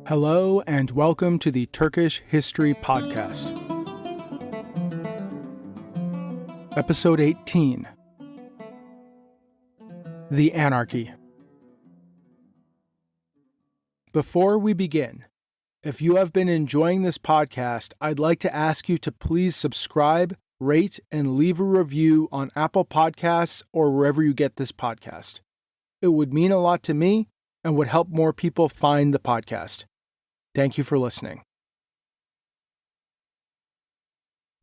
Hello and welcome to the Turkish History Podcast. Episode 18. The Anarchy. Before we begin, if you have been enjoying this podcast, I'd like to ask you to please subscribe, rate, and leave a review on Apple Podcasts or wherever you get this podcast. It would mean a lot to me and would help more people find the podcast. Thank you for listening.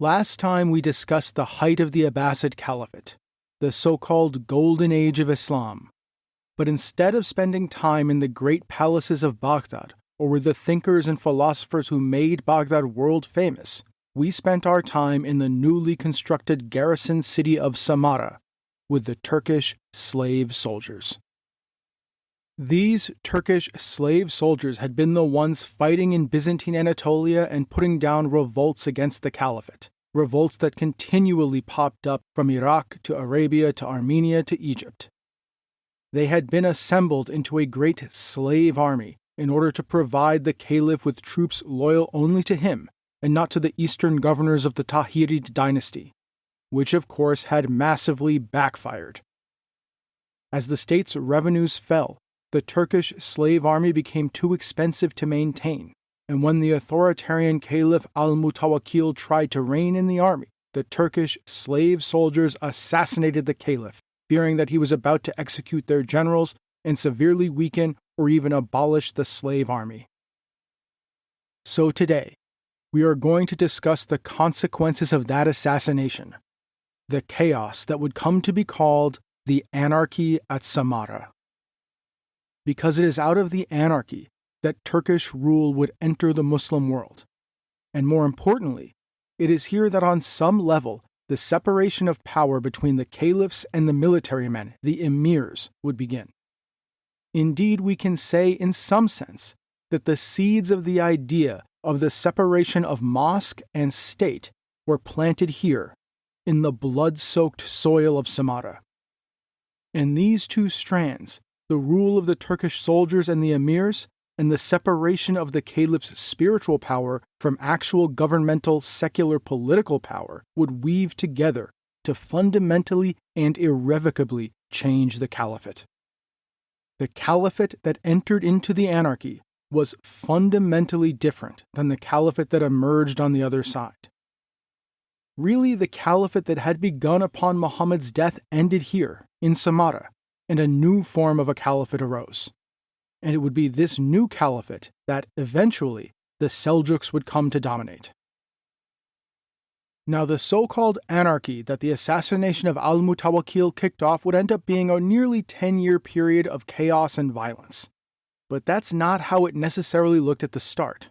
Last time we discussed the height of the Abbasid Caliphate, the so-called Golden Age of Islam. But instead of spending time in the great palaces of Baghdad, or with the thinkers and philosophers who made Baghdad world famous, we spent our time in the newly constructed garrison city of Samarra, with the Turkish slave soldiers. These Turkish slave soldiers had been the ones fighting in Byzantine Anatolia and putting down revolts against the Caliphate, revolts that continually popped up from Iraq to Arabia to Armenia to Egypt. They had been assembled into a great slave army in order to provide the Caliph with troops loyal only to him and not to the eastern governors of the Tahirid dynasty, which of course had massively backfired. As the state's revenues fell, the Turkish slave army became too expensive to maintain, and when the authoritarian Caliph Al-Mutawakkil tried to reign in the army, the Turkish slave soldiers assassinated the Caliph, fearing that he was about to execute their generals and severely weaken or even abolish the slave army. So today, we are going to discuss the consequences of that assassination, the chaos that would come to be called the Anarchy at Samarra. Because it is out of the anarchy that Turkish rule would enter the Muslim world. And more importantly, it is here that on some level, the separation of power between the caliphs and the military men, the emirs, would begin. Indeed, we can say in some sense that the seeds of the idea of the separation of mosque and state were planted here, in the blood-soaked soil of Samarra. And these two strands, the rule of the Turkish soldiers and the emirs, and the separation of the caliph's spiritual power from actual governmental secular political power, would weave together to fundamentally and irrevocably change the caliphate. The caliphate that entered into the anarchy was fundamentally different than the caliphate that emerged on the other side. Really, the caliphate that had begun upon Muhammad's death ended here, in Samarra, and a new form of a caliphate arose. And it would be this new caliphate that, eventually, the Seljuks would come to dominate. Now, the so-called anarchy that the assassination of Al-Mutawakkil kicked off would end up being a nearly 10-year period of chaos and violence. But that's not how it necessarily looked at the start.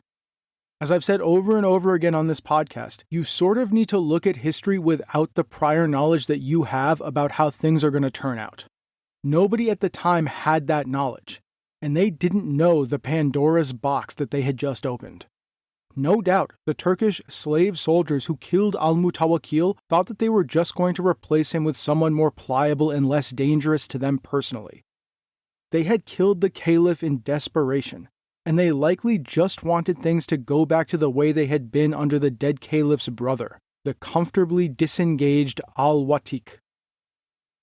As I've said over and over again on this podcast, you sort of need to look at history without the prior knowledge that you have about how things are going to turn out. Nobody at the time had that knowledge, and they didn't know the Pandora's box that they had just opened. No doubt, the Turkish slave soldiers who killed Al-Mutawakkil thought that they were just going to replace him with someone more pliable and less dangerous to them personally. They had killed the Caliph in desperation, and they likely just wanted things to go back to the way they had been under the dead Caliph's brother, the comfortably disengaged Al-Watik.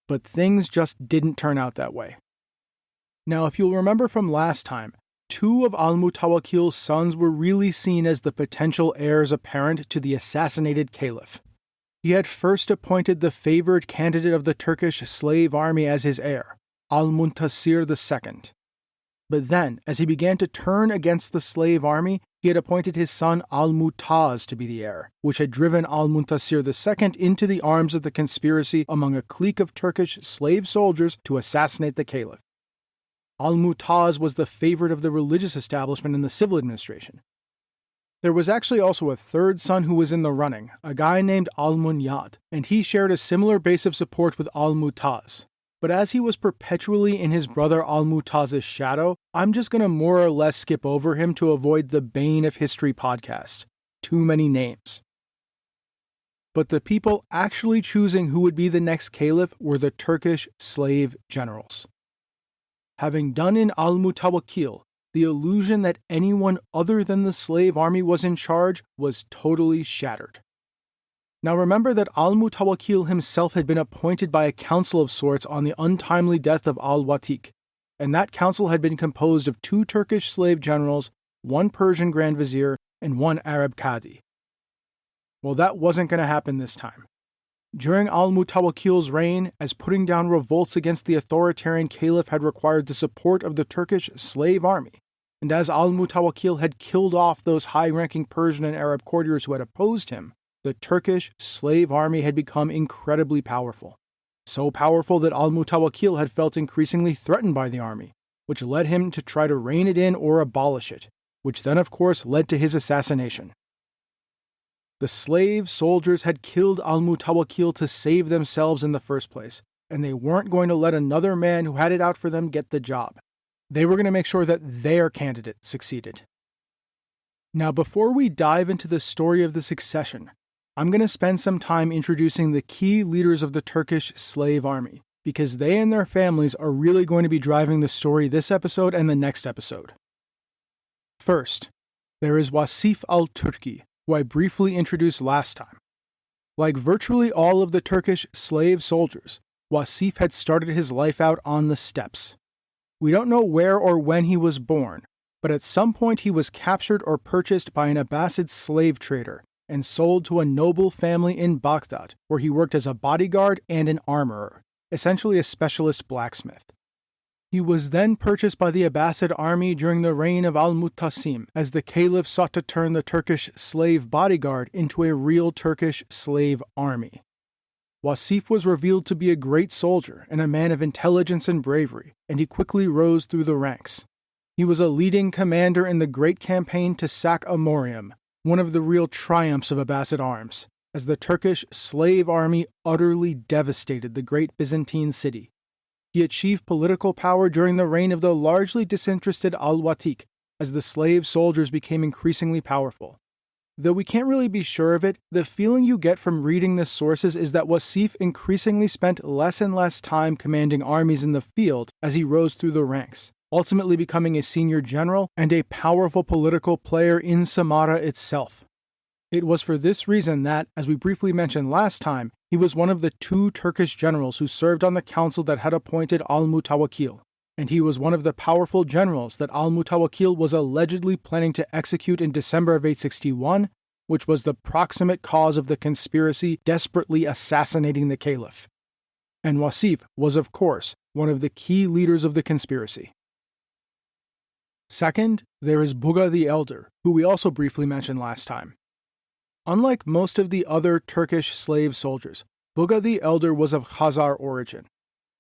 But things just didn't turn out that way. Now, if you'll remember from last time, two of Al-Mutawakkil's sons were really seen as the potential heirs apparent to the assassinated Caliph. He had first appointed the favored candidate of the Turkish slave army as his heir, Al-Muntasir II. But then, as he began to turn against the slave army, he had appointed his son Al-Mutaz to be the heir, which had driven Al-Muntasir II into the arms of the conspiracy among a clique of Turkish slave soldiers to assassinate the Caliph. Al-Mutaz was the favorite of the religious establishment in the civil administration. There was actually also a third son who was in the running, a guy named Al-Munyad, and he shared a similar base of support with Al-Mutaz. But as he was perpetually in his brother Al-Mutaz's shadow, I'm just going to more or less skip over him to avoid the bane of history podcast. Too many names. But the people actually choosing who would be the next caliph were the Turkish slave generals. Having done in Al-Mutawakkil, the illusion that anyone other than the slave army was in charge was totally shattered. Now remember that Al-Mutawakkil himself had been appointed by a council of sorts on the untimely death of al-Watik, and that council had been composed of 2 Turkish slave generals, 1 Persian Grand Vizier, and 1 Arab Qadi. Well, that wasn't going to happen this time. During Al-Mutawakkil's reign, as putting down revolts against the authoritarian Caliph had required the support of the Turkish slave army, and as Al-Mutawakkil had killed off those high-ranking Persian and Arab courtiers who had opposed him, the Turkish slave army had become incredibly powerful. So powerful that Al-Mutawakkil had felt increasingly threatened by the army, which led him to try to rein it in or abolish it, which then of course led to his assassination. The slave soldiers had killed Al-Mutawakkil to save themselves in the first place, and they weren't going to let another man who had it out for them get the job. They were going to make sure that their candidate succeeded. Now, before we dive into the story of the succession, I'm going to spend some time introducing the key leaders of the Turkish slave army, because they and their families are really going to be driving the story this episode and the next episode. First, there is Wasif al-Turki, who I briefly introduced last time. Like virtually all of the Turkish slave soldiers, Wasif had started his life out on the steppes. We don't know where or when he was born, but at some point he was captured or purchased by an Abbasid slave trader and sold to a noble family in Baghdad, where he worked as a bodyguard and an armorer, essentially a specialist blacksmith. He was then purchased by the Abbasid army during the reign of Al-Muttasim, as the Caliph sought to turn the Turkish slave bodyguard into a real Turkish slave army. Wasif was revealed to be a great soldier and a man of intelligence and bravery, and he quickly rose through the ranks. He was a leading commander in the great campaign to sack Amorium, one of the real triumphs of Abbasid arms, as the Turkish slave army utterly devastated the great Byzantine city. He achieved political power during the reign of the largely disinterested al-Watik, as the slave soldiers became increasingly powerful. Though we can't really be sure of it, the feeling you get from reading the sources is that Wasif increasingly spent less and less time commanding armies in the field as he rose through the ranks, ultimately becoming a senior general and a powerful political player in Samarra itself. It was for this reason that, as we briefly mentioned last time, he was one of the 2 Turkish generals who served on the council that had appointed Al-Mutawakkil, and he was one of the powerful generals that Al-Mutawakkil was allegedly planning to execute in December of 861, which was the proximate cause of the conspiracy desperately assassinating the Caliph. And Wasif was, of course, one of the key leaders of the conspiracy. Second, there is Buga the Elder, who we also briefly mentioned last time. Unlike most of the other Turkish slave soldiers, Buga the Elder was of Khazar origin.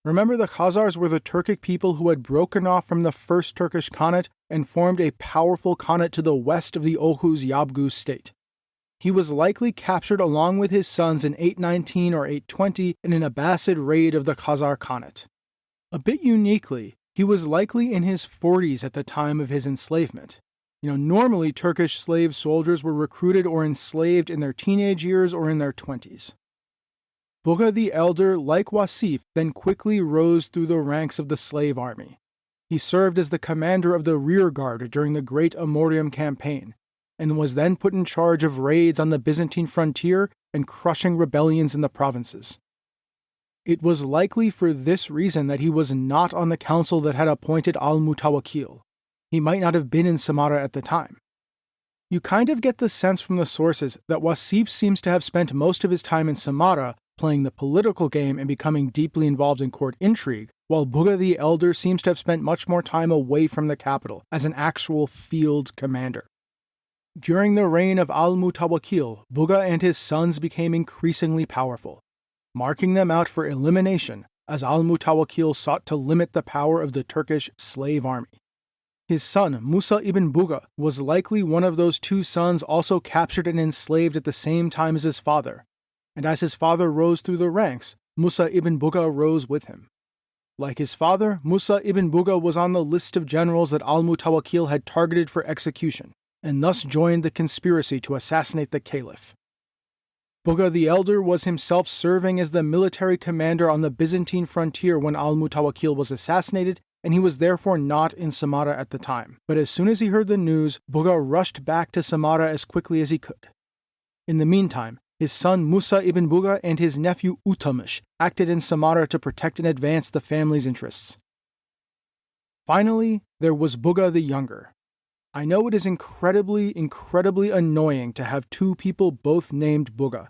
Remember, the Khazars were the Turkic people who had broken off from the First Turkish Khanate and formed a powerful Khanate to the west of the Oghuz Yabgu state. He was likely captured along with his sons in 819 or 820 in an Abbasid raid of the Khazar Khanate. A bit uniquely, he was likely in his 40s at the time of his enslavement. Normally Turkish slave soldiers were recruited or enslaved in their teenage years or in their 20s. Buga the Elder, like Wasif, then quickly rose through the ranks of the slave army. He served as the commander of the rear guard during the Great Amorium campaign, and was then put in charge of raids on the Byzantine frontier and crushing rebellions in the provinces. It was likely for this reason that he was not on the council that had appointed Al-Mutawakkil. He might not have been in Samarra at the time. You kind of get the sense from the sources that Wasif seems to have spent most of his time in Samarra playing the political game and becoming deeply involved in court intrigue, while Buga the Elder seems to have spent much more time away from the capital as an actual field commander. During the reign of Al-Mutawakkil, Buga and his sons became increasingly powerful, marking them out for elimination as Al-Mutawakkil sought to limit the power of the Turkish slave army. His son, Musa ibn Buga, was likely one of those 2 sons also captured and enslaved at the same time as his father, and as his father rose through the ranks, Musa ibn Buga rose with him. Like his father, Musa ibn Buga was on the list of generals that Al-Mutawakkil had targeted for execution, and thus joined the conspiracy to assassinate the Caliph. Buga the Elder was himself serving as the military commander on the Byzantine frontier when Al-Mutawakkil was assassinated, and he was therefore not in Samarra at the time. But as soon as he heard the news, Buga rushed back to Samarra as quickly as he could. In the meantime, his son Musa ibn Buga and his nephew Utamish acted in Samarra to protect and advance the family's interests. Finally, there was Buga the Younger. I know it is incredibly annoying to have two people both named Buga,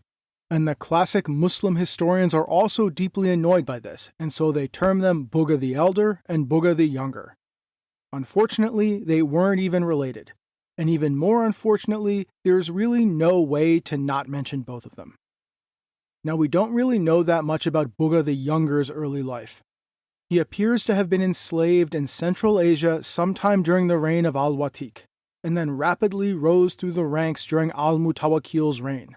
and the classic Muslim historians are also deeply annoyed by this, and so they term them Buga the Elder and Buga the Younger. Unfortunately, they weren't even related, and even more unfortunately, there's really no way to not mention both of them. Now, we don't really know that much about Buga the Younger's early life. He appears to have been enslaved in Central Asia sometime during the reign of Al-Watik, and then rapidly rose through the ranks during Al-Mutawakkil's reign.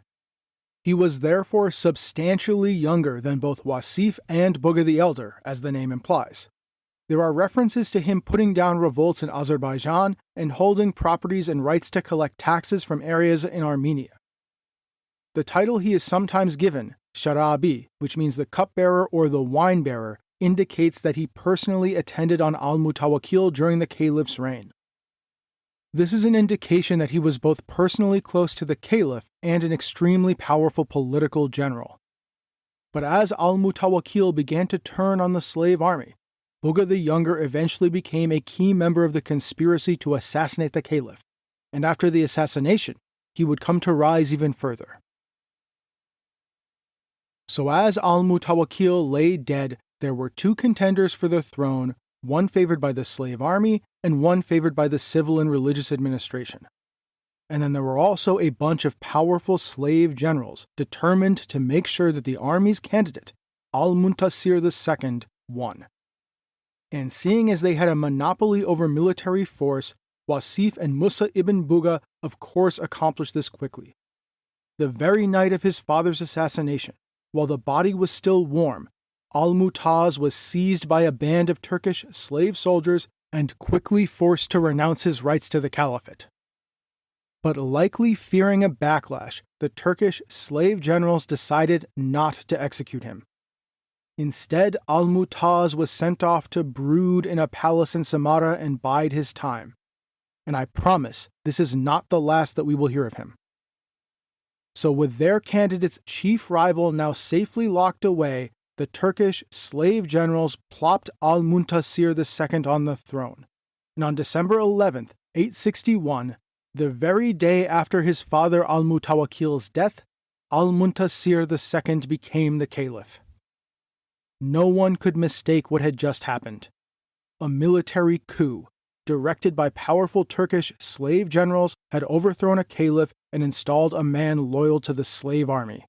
He was therefore substantially younger than both Wasif and Buga the Elder, as the name implies. There are references to him putting down revolts in Azerbaijan and holding properties and rights to collect taxes from areas in Armenia. The title he is sometimes given, Sharabi, which means the cupbearer or the wine-bearer, indicates that he personally attended on Al-Mutawakkil during the Caliph's reign. This is an indication that he was both personally close to the Caliph and an extremely powerful political general. But as Al-Mutawakkil began to turn on the slave army, Buga the Younger eventually became a key member of the conspiracy to assassinate the Caliph, and after the assassination, he would come to rise even further. So as Al-Mutawakkil lay dead, there were two contenders for the throne, one favored by the slave army and one favored by the civil and religious administration. And then there were also a bunch of powerful slave generals determined to make sure that the army's candidate, Al-Muntasir II, won. And seeing as they had a monopoly over military force, Wasif and Musa ibn Buga of course accomplished this quickly. The very night of his father's assassination, while the body was still warm, Al-Mutaz was seized by a band of Turkish slave soldiers and quickly forced to renounce his rights to the Caliphate. But likely fearing a backlash, the Turkish slave generals decided not to execute him. Instead, Al-Mutaz was sent off to brood in a palace in Samarra and bide his time. And I promise, this is not the last that we will hear of him. So with their candidate's chief rival now safely locked away, the Turkish slave generals plopped Al-Muntasir II on the throne. And on December 11th, 861, the very day after his father Al-Mutawakkil's death, Al-Muntasir II became the Caliph. No one could mistake what had just happened. A military coup, directed by powerful Turkish slave generals, had overthrown a caliph and installed a man loyal to the slave army.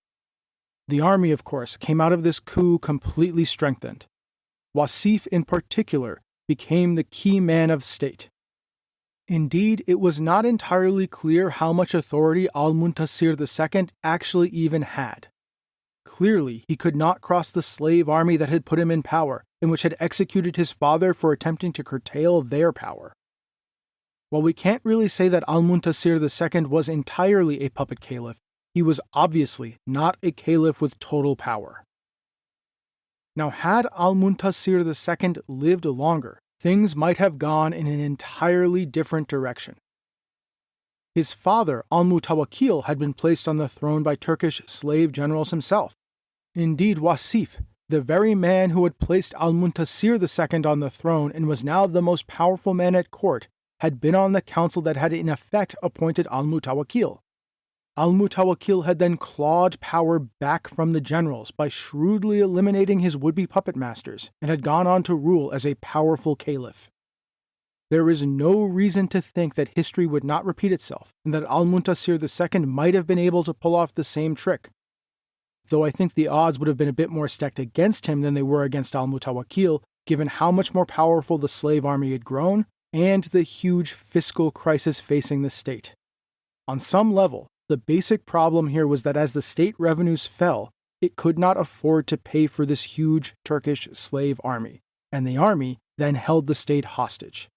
The army, of course, came out of this coup completely strengthened. Wasif, in particular, became the key man of state. Indeed, it was not entirely clear how much authority Al-Muntasir II actually even had. Clearly, he could not cross the slave army that had put him in power, and which had executed his father for attempting to curtail their power. While we can't really say that Al-Muntasir II was entirely a puppet caliph, he was obviously not a caliph with total power. Now, had Al-Muntasir II lived longer, things might have gone in an entirely different direction. His father, Al-Mutawakkil, had been placed on the throne by Turkish slave generals himself. Indeed, Wasif, the very man who had placed Al-Muntasir II on the throne and was now the most powerful man at court, had been on the council that had in effect appointed Al-Mutawakkil. Al-Mutawakkil had then clawed power back from the generals by shrewdly eliminating his would-be puppet masters, and had gone on to rule as a powerful caliph. There is no reason to think that history would not repeat itself, and that Al-Muntasir II might have been able to pull off the same trick. Though I think the odds would have been a bit more stacked against him than they were against Al-Mutawakkil, given how much more powerful the slave army had grown, and the huge fiscal crisis facing the state. On some level, the basic problem here was that as the state revenues fell, it could not afford to pay for this huge Turkish slave army, and the army then held the state hostage.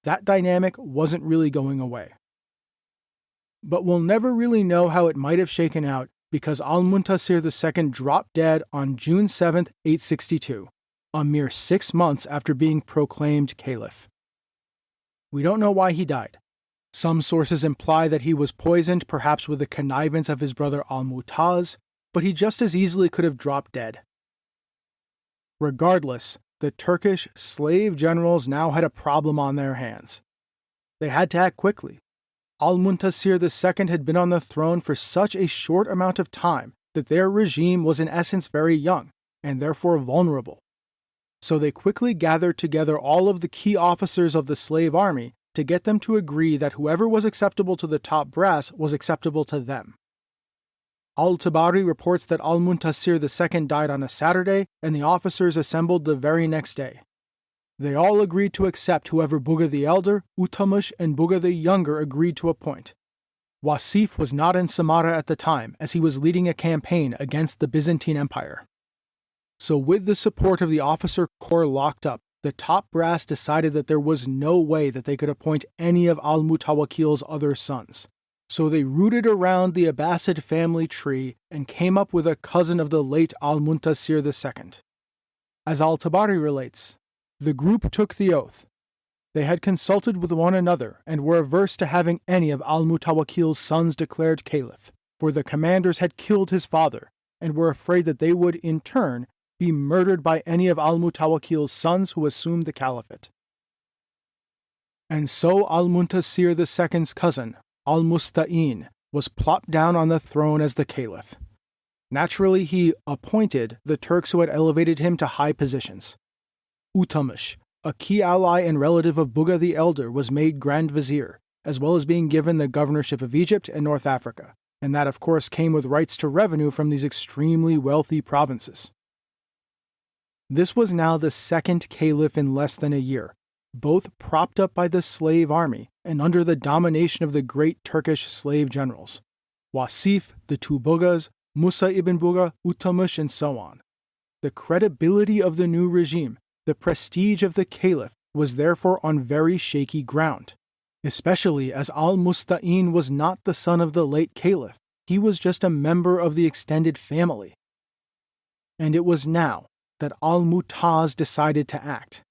That dynamic wasn't really going away. But we'll never really know how it might have shaken out because Al-Muntasir II dropped dead on June 7, 862, a mere 6 months after being proclaimed Caliph. We don't know why he died. Some sources imply that he was poisoned, perhaps with the connivance of his brother Al-Mutaz, but he just as easily could have dropped dead. Regardless, the Turkish slave generals now had a problem on their hands. They had to act quickly. Al-Muntasir II had been on the throne for such a short amount of time that their regime was in essence very young, and therefore vulnerable. So they quickly gathered together all of the key officers of the slave army to get them to agree that whoever was acceptable to the top brass was acceptable to them. Al-Tabari reports that Al-Muntasir II died on a Saturday, and the officers assembled the very next day. They all agreed to accept whoever Buga the Elder, Utamush, and Buga the Younger agreed to appoint. Wasif was not in Samarra at the time, as he was leading a campaign against the Byzantine Empire. So with the support of the officer corps locked up, the top brass decided that there was no way that they could appoint any of Al-Mutawakkil's other sons. So they rooted around the Abbasid family tree and came up with a cousin of the late Al-Muntasir II. As Al-Tabari relates, the group took the oath. They had consulted with one another and were averse to having any of Al-Mutawakkil's sons declared Caliph, for the commanders had killed his father and were afraid that they would, in turn, be murdered by any of Al-Mutawakkil's sons who assumed the Caliphate. And so Al-Muntasir II's cousin, Al-Musta'in, was plopped down on the throne as the Caliph. Naturally, he appointed the Turks who had elevated him to high positions. Utamush, a key ally and relative of Buga the Elder, was made Grand Vizier, as well as being given the governorship of Egypt and North Africa, and that of course came with rights to revenue from these extremely wealthy provinces. This was now the second Caliph in less than a year, both propped up by the slave army and under the domination of the great Turkish slave generals, Wasif, the two Bugas, Musa ibn Buga, Utamush, and so on. The credibility of the new regime, the prestige of the Caliph, was therefore on very shaky ground, especially as Al-Musta'in was not the son of the late Caliph, he was just a member of the extended family. And it was now that Al-Mutaz decided to act.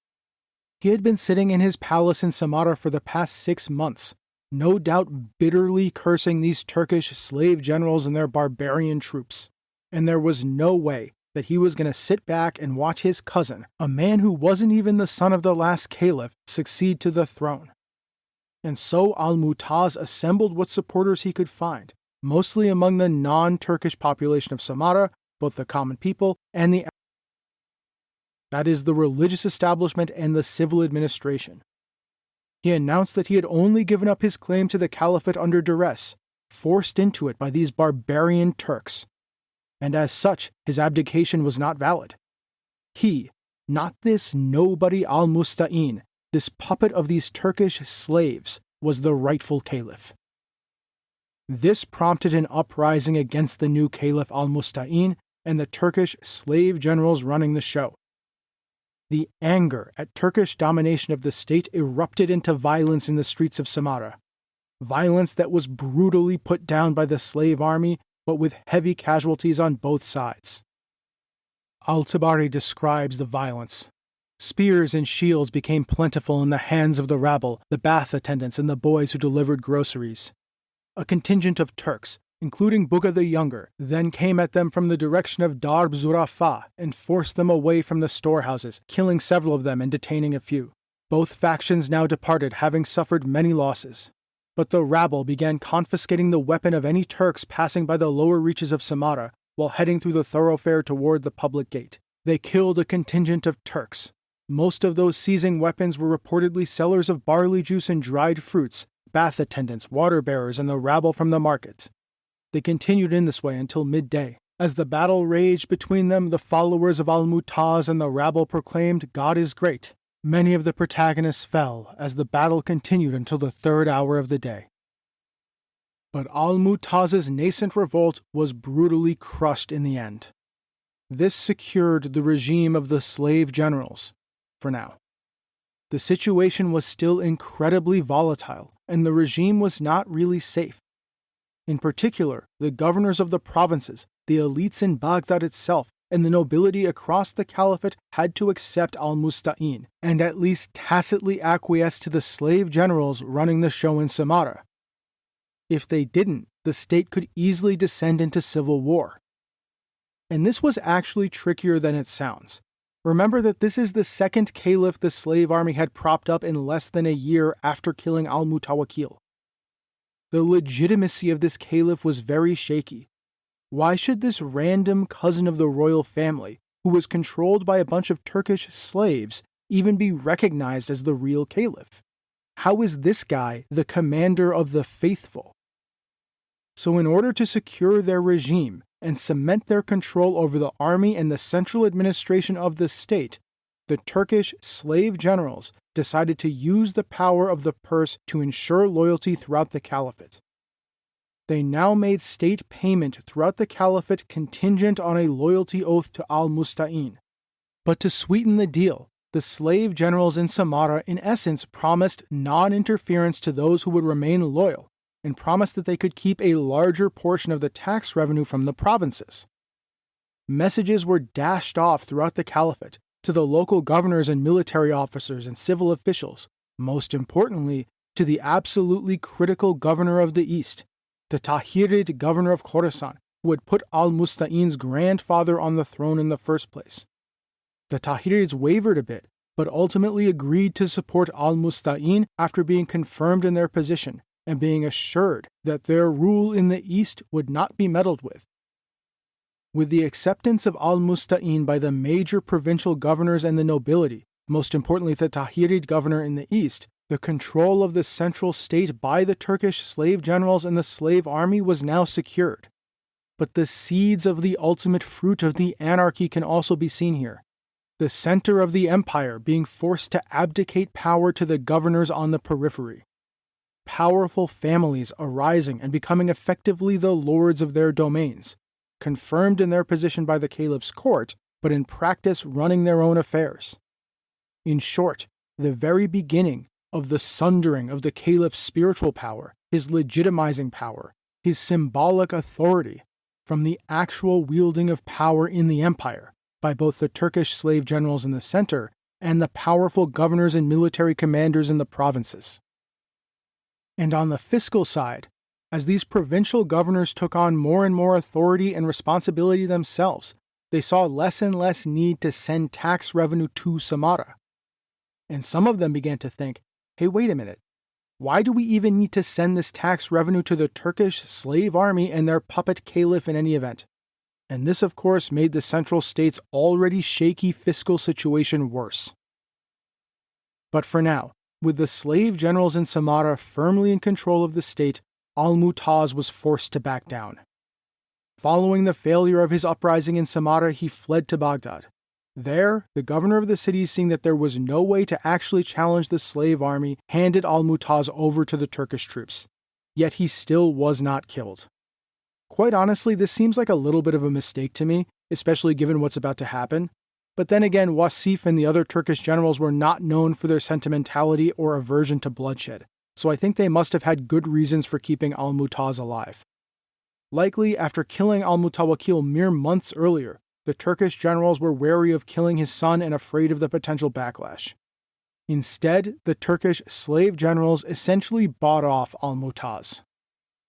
He had been sitting in his palace in Samarra for the past 6 months, no doubt bitterly cursing these Turkish slave generals and their barbarian troops, and there was no way that he was going to sit back and watch his cousin, a man who wasn't even the son of the last Caliph, succeed to the throne. And so Al-Mutaz assembled what supporters he could find, mostly among the non-Turkish population of Samarra, both the common people and that is, the religious establishment and the civil administration. He announced that he had only given up his claim to the Caliphate under duress, forced into it by these barbarian Turks, and as such his abdication was not valid. He, not this nobody Al-Musta'in, this puppet of these Turkish slaves, was the rightful Caliph. This prompted an uprising against the new Caliph Al-Musta'in and the Turkish slave generals running the show. The anger at Turkish domination of the state erupted into violence in the streets of Samarra, violence that was brutally put down by the slave army, but with heavy casualties on both sides. Al-Tabari describes the violence. Spears and shields became plentiful in the hands of the rabble, the bath attendants, and the boys who delivered groceries. A contingent of Turks, including Buga the Younger, then came at them from the direction of Darb Zurafa and forced them away from the storehouses, killing several of them and detaining a few. Both factions now departed, having suffered many losses. But the rabble began confiscating the weapon of any Turks passing by the lower reaches of Samarra while heading through the thoroughfare toward the public gate. They killed a contingent of Turks. Most of those seizing weapons were reportedly sellers of barley juice and dried fruits, bath attendants, water bearers, and the rabble from the market. They continued in this way until midday. As the battle raged between them, the followers of Al-Mutaz and the rabble proclaimed, "God is great." Many of the protagonists fell as the battle continued until the 3rd hour of the day. But Al-Mutaz's nascent revolt was brutally crushed in the end. This secured the regime of the slave generals, for now. The situation was still incredibly volatile, and the regime was not really safe. In particular, the governors of the provinces, the elites in Baghdad itself, and the nobility across the Caliphate had to accept al-Musta'in and at least tacitly acquiesce to the slave generals running the show in Samarra. If they didn't, the state could easily descend into civil war. And this was actually trickier than it sounds. Remember that this is the second caliph the slave army had propped up in less than a year after killing Al-Mutawakkil. The legitimacy of this caliph was very shaky. Why should this random cousin of the royal family, who was controlled by a bunch of Turkish slaves, even be recognized as the real caliph? How is this guy the commander of the faithful? So in order to secure their regime and cement their control over the army and the central administration of the state, the Turkish slave generals decided to use the power of the purse to ensure loyalty throughout the caliphate. They now made state payment throughout the caliphate contingent on a loyalty oath to al-Musta'in. But to sweeten the deal, the slave generals in Samarra in essence promised non-interference to those who would remain loyal, and promised that they could keep a larger portion of the tax revenue from the provinces. Messages were dashed off throughout the caliphate to the local governors and military officers and civil officials, most importantly, to the absolutely critical governor of the East, the Tahirid governor of Khorasan, who had put al-Musta'in's grandfather on the throne in the first place. The Tahirids wavered a bit, but ultimately agreed to support al-Musta'in after being confirmed in their position and being assured that their rule in the East would not be meddled with. With the acceptance of al-Musta'in by the major provincial governors and the nobility, most importantly the Tahirid governor in the East, the control of the central state by the Turkish slave generals and the slave army was now secured. But the seeds of the ultimate fruit of the anarchy can also be seen here. The center of the empire being forced to abdicate power to the governors on the periphery. Powerful families arising and becoming effectively the lords of their domains, confirmed in their position by the caliph's court, but in practice running their own affairs. In short, the very beginning of the sundering of the caliph's spiritual power, his legitimizing power, his symbolic authority, from the actual wielding of power in the empire by both the Turkish slave generals in the center and the powerful governors and military commanders in the provinces. And on the fiscal side, as these provincial governors took on more and more authority and responsibility themselves, they saw less and less need to send tax revenue to Samarra. And some of them began to think, hey, wait a minute, why do we even need to send this tax revenue to the Turkish slave army and their puppet caliph in any event? And this, of course, made the central state's already shaky fiscal situation worse. But for now, with the slave generals in Samarra firmly in control of the state, Al-Mutaz was forced to back down. Following the failure of his uprising in Samarra, he fled to Baghdad. There, the governor of the city, seeing that there was no way to actually challenge the slave army, handed Al-Mutaz over to the Turkish troops. Yet he still was not killed. Quite honestly, this seems like a little bit of a mistake to me, especially given what's about to happen. But then again, Wasif and the other Turkish generals were not known for their sentimentality or aversion to bloodshed, so I think they must have had good reasons for keeping Al-Mutaz alive. Likely, after killing Al-Mutawakkil mere months earlier, the Turkish generals were wary of killing his son and afraid of the potential backlash. Instead, the Turkish slave generals essentially bought off Al-Mutaz.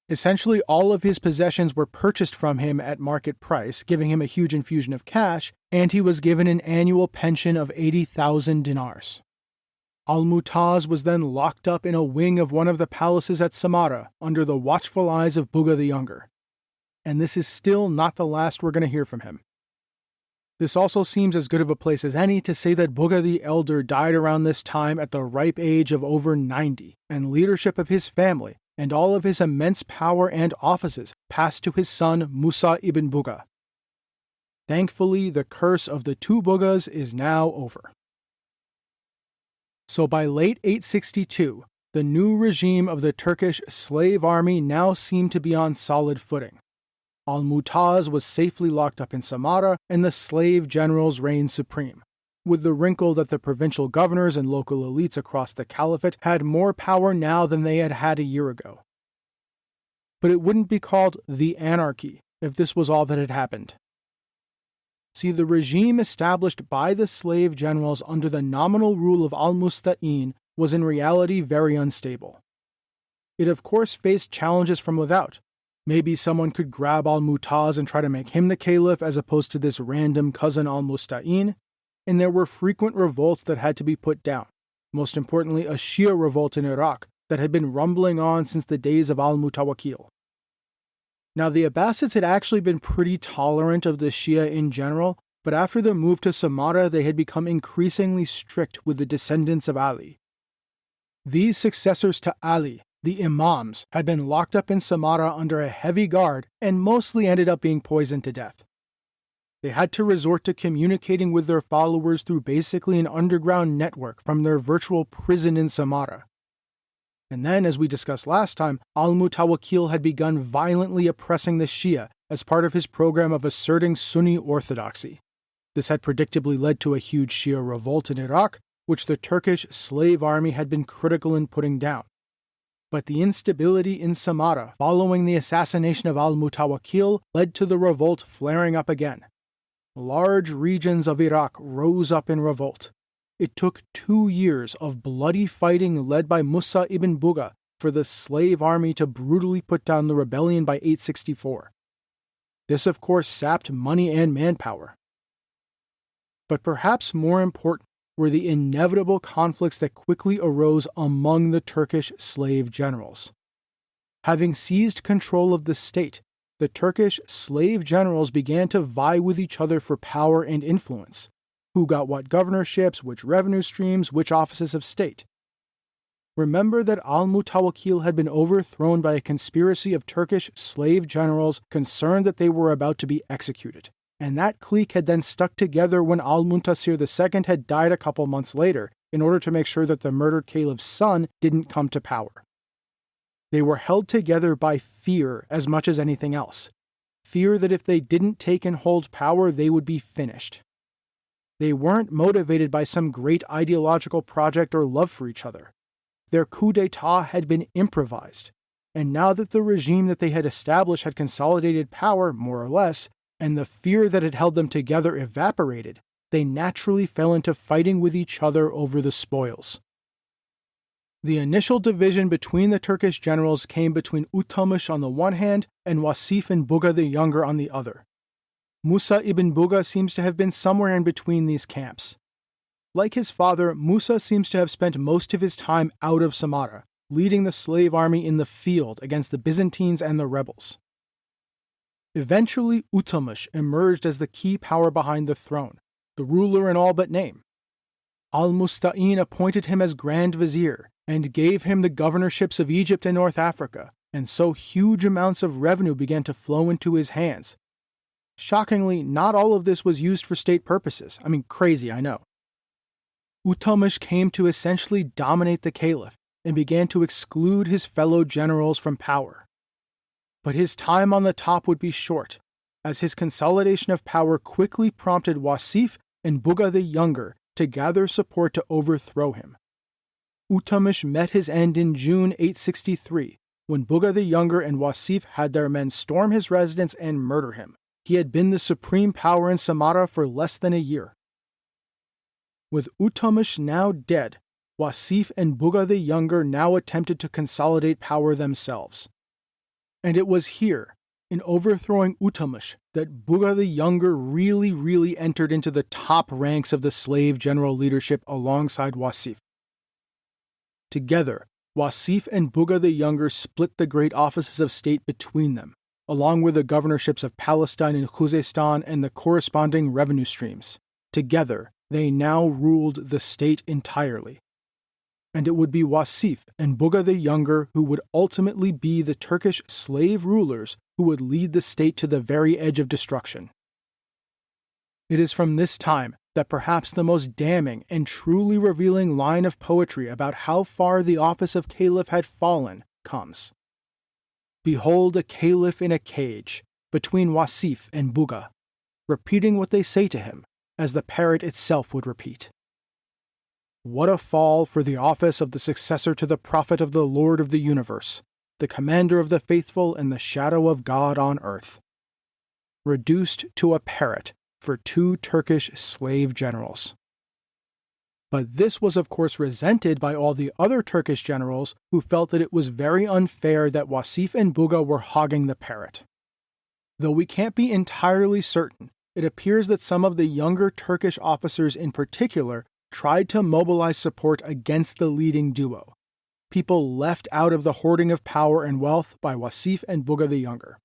Essentially, all of his possessions were purchased from him at market price, giving him a huge infusion of cash, and he was given an annual pension of 80,000 dinars. Al-Mutaz was then locked up in a wing of one of the palaces at Samarra under the watchful eyes of Buga the Younger. And this is still not the last we're going to hear from him. This also seems as good of a place as any to say that Buga the Elder died around this time at the ripe age of over 90, and leadership of his family and all of his immense power and offices passed to his son Musa ibn Buga. Thankfully, the curse of the two Bugas is now over. So by late 862, the new regime of the Turkish slave army now seemed to be on solid footing. Al-Mutaz was safely locked up in Samarra, and the slave generals reigned supreme, with the wrinkle that the provincial governors and local elites across the Caliphate had more power now than they had had a year ago. But it wouldn't be called the Anarchy if this was all that had happened. See, the regime established by the slave generals under the nominal rule of Al-Musta'in was in reality very unstable. It of course faced challenges from without. Maybe someone could grab Al-Mutaz and try to make him the Caliph as opposed to this random cousin Al-Musta'in, and there were frequent revolts that had to be put down, most importantly a Shia revolt in Iraq that had been rumbling on since the days of Al-Mutawakkil. Now, the Abbasids had actually been pretty tolerant of the Shia in general, but after the move to Samarra, they had become increasingly strict with the descendants of Ali. These successors to Ali, the Imams, had been locked up in Samarra under a heavy guard and mostly ended up being poisoned to death. They had to resort to communicating with their followers through basically an underground network from their virtual prison in Samarra. And then, as we discussed last time, Al-Mutawakkil had begun violently oppressing the Shia as part of his program of asserting Sunni orthodoxy. This had predictably led to a huge Shia revolt in Iraq, which the Turkish slave army had been critical in putting down. But the instability in Samarra following the assassination of Al-Mutawakkil led to the revolt flaring up again. Large regions of Iraq rose up in revolt. It took 2 years of bloody fighting led by Musa ibn Buga for the slave army to brutally put down the rebellion by 864. This, of course, sapped money and manpower. But perhaps more important were the inevitable conflicts that quickly arose among the Turkish slave generals. Having seized control of the state, the Turkish slave generals began to vie with each other for power and influence. Who got what governorships, which revenue streams, which offices of state. Remember that Al-Mutawakkil had been overthrown by a conspiracy of Turkish slave generals concerned that they were about to be executed, and that clique had then stuck together when Al-Muntasir II had died a couple months later in order to make sure that the murdered Caliph's son didn't come to power. They were held together by fear as much as anything else. Fear that if they didn't take and hold power, they would be finished. They weren't motivated by some great ideological project or love for each other. Their coup d'etat had been improvised, and now that the regime that they had established had consolidated power, more or less, and the fear that had held them together evaporated, they naturally fell into fighting with each other over the spoils. The initial division between the Turkish generals came between Utamish on the one hand and Wasif and Buga the Younger on the other. Musa ibn Buga seems to have been somewhere in between these camps. Like his father, Musa seems to have spent most of his time out of Samarra, leading the slave army in the field against the Byzantines and the rebels. Eventually, Utamish emerged as the key power behind the throne, the ruler in all but name. Al-Musta'in appointed him as Grand Vizier and gave him the governorships of Egypt and North Africa, and so huge amounts of revenue began to flow into his hands. Shockingly, not all of this was used for state purposes. I mean, crazy, I know. Utamish came to essentially dominate the Caliph and began to exclude his fellow generals from power. But his time on the top would be short, as his consolidation of power quickly prompted Wasif and Buga the Younger to gather support to overthrow him. Utamish met his end in June 863, when Buga the Younger and Wasif had their men storm his residence and murder him. He had been the supreme power in Samarra for less than a year. With Utamish now dead, Wasif and Buga the Younger now attempted to consolidate power themselves. And it was here, in overthrowing Utamish, that Buga the Younger really entered into the top ranks of the slave general leadership alongside Wasif. Together, Wasif and Buga the Younger split the great offices of state between them, along with the governorships of Palestine and Khuzestan and the corresponding revenue streams. Together, they now ruled the state entirely. And it would be Wasif and Buga the Younger who would ultimately be the Turkish slave rulers who would lead the state to the very edge of destruction. It is from this time that perhaps the most damning and truly revealing line of poetry about how far the office of Caliph had fallen comes. Behold a Caliph in a cage, between Wasif and Buga, repeating what they say to him, as the parrot itself would repeat. What a fall for the office of the successor to the prophet of the Lord of the universe, the commander of the faithful and the shadow of God on earth. Reduced to a parrot, for 2 Turkish slave generals. But this was of course resented by all the other Turkish generals who felt that it was very unfair that Wasif and Buga were hogging the parrot. Though we can't be entirely certain, it appears that some of the younger Turkish officers in particular tried to mobilize support against the leading duo, people left out of the hoarding of power and wealth by Wasif and Buga the Younger.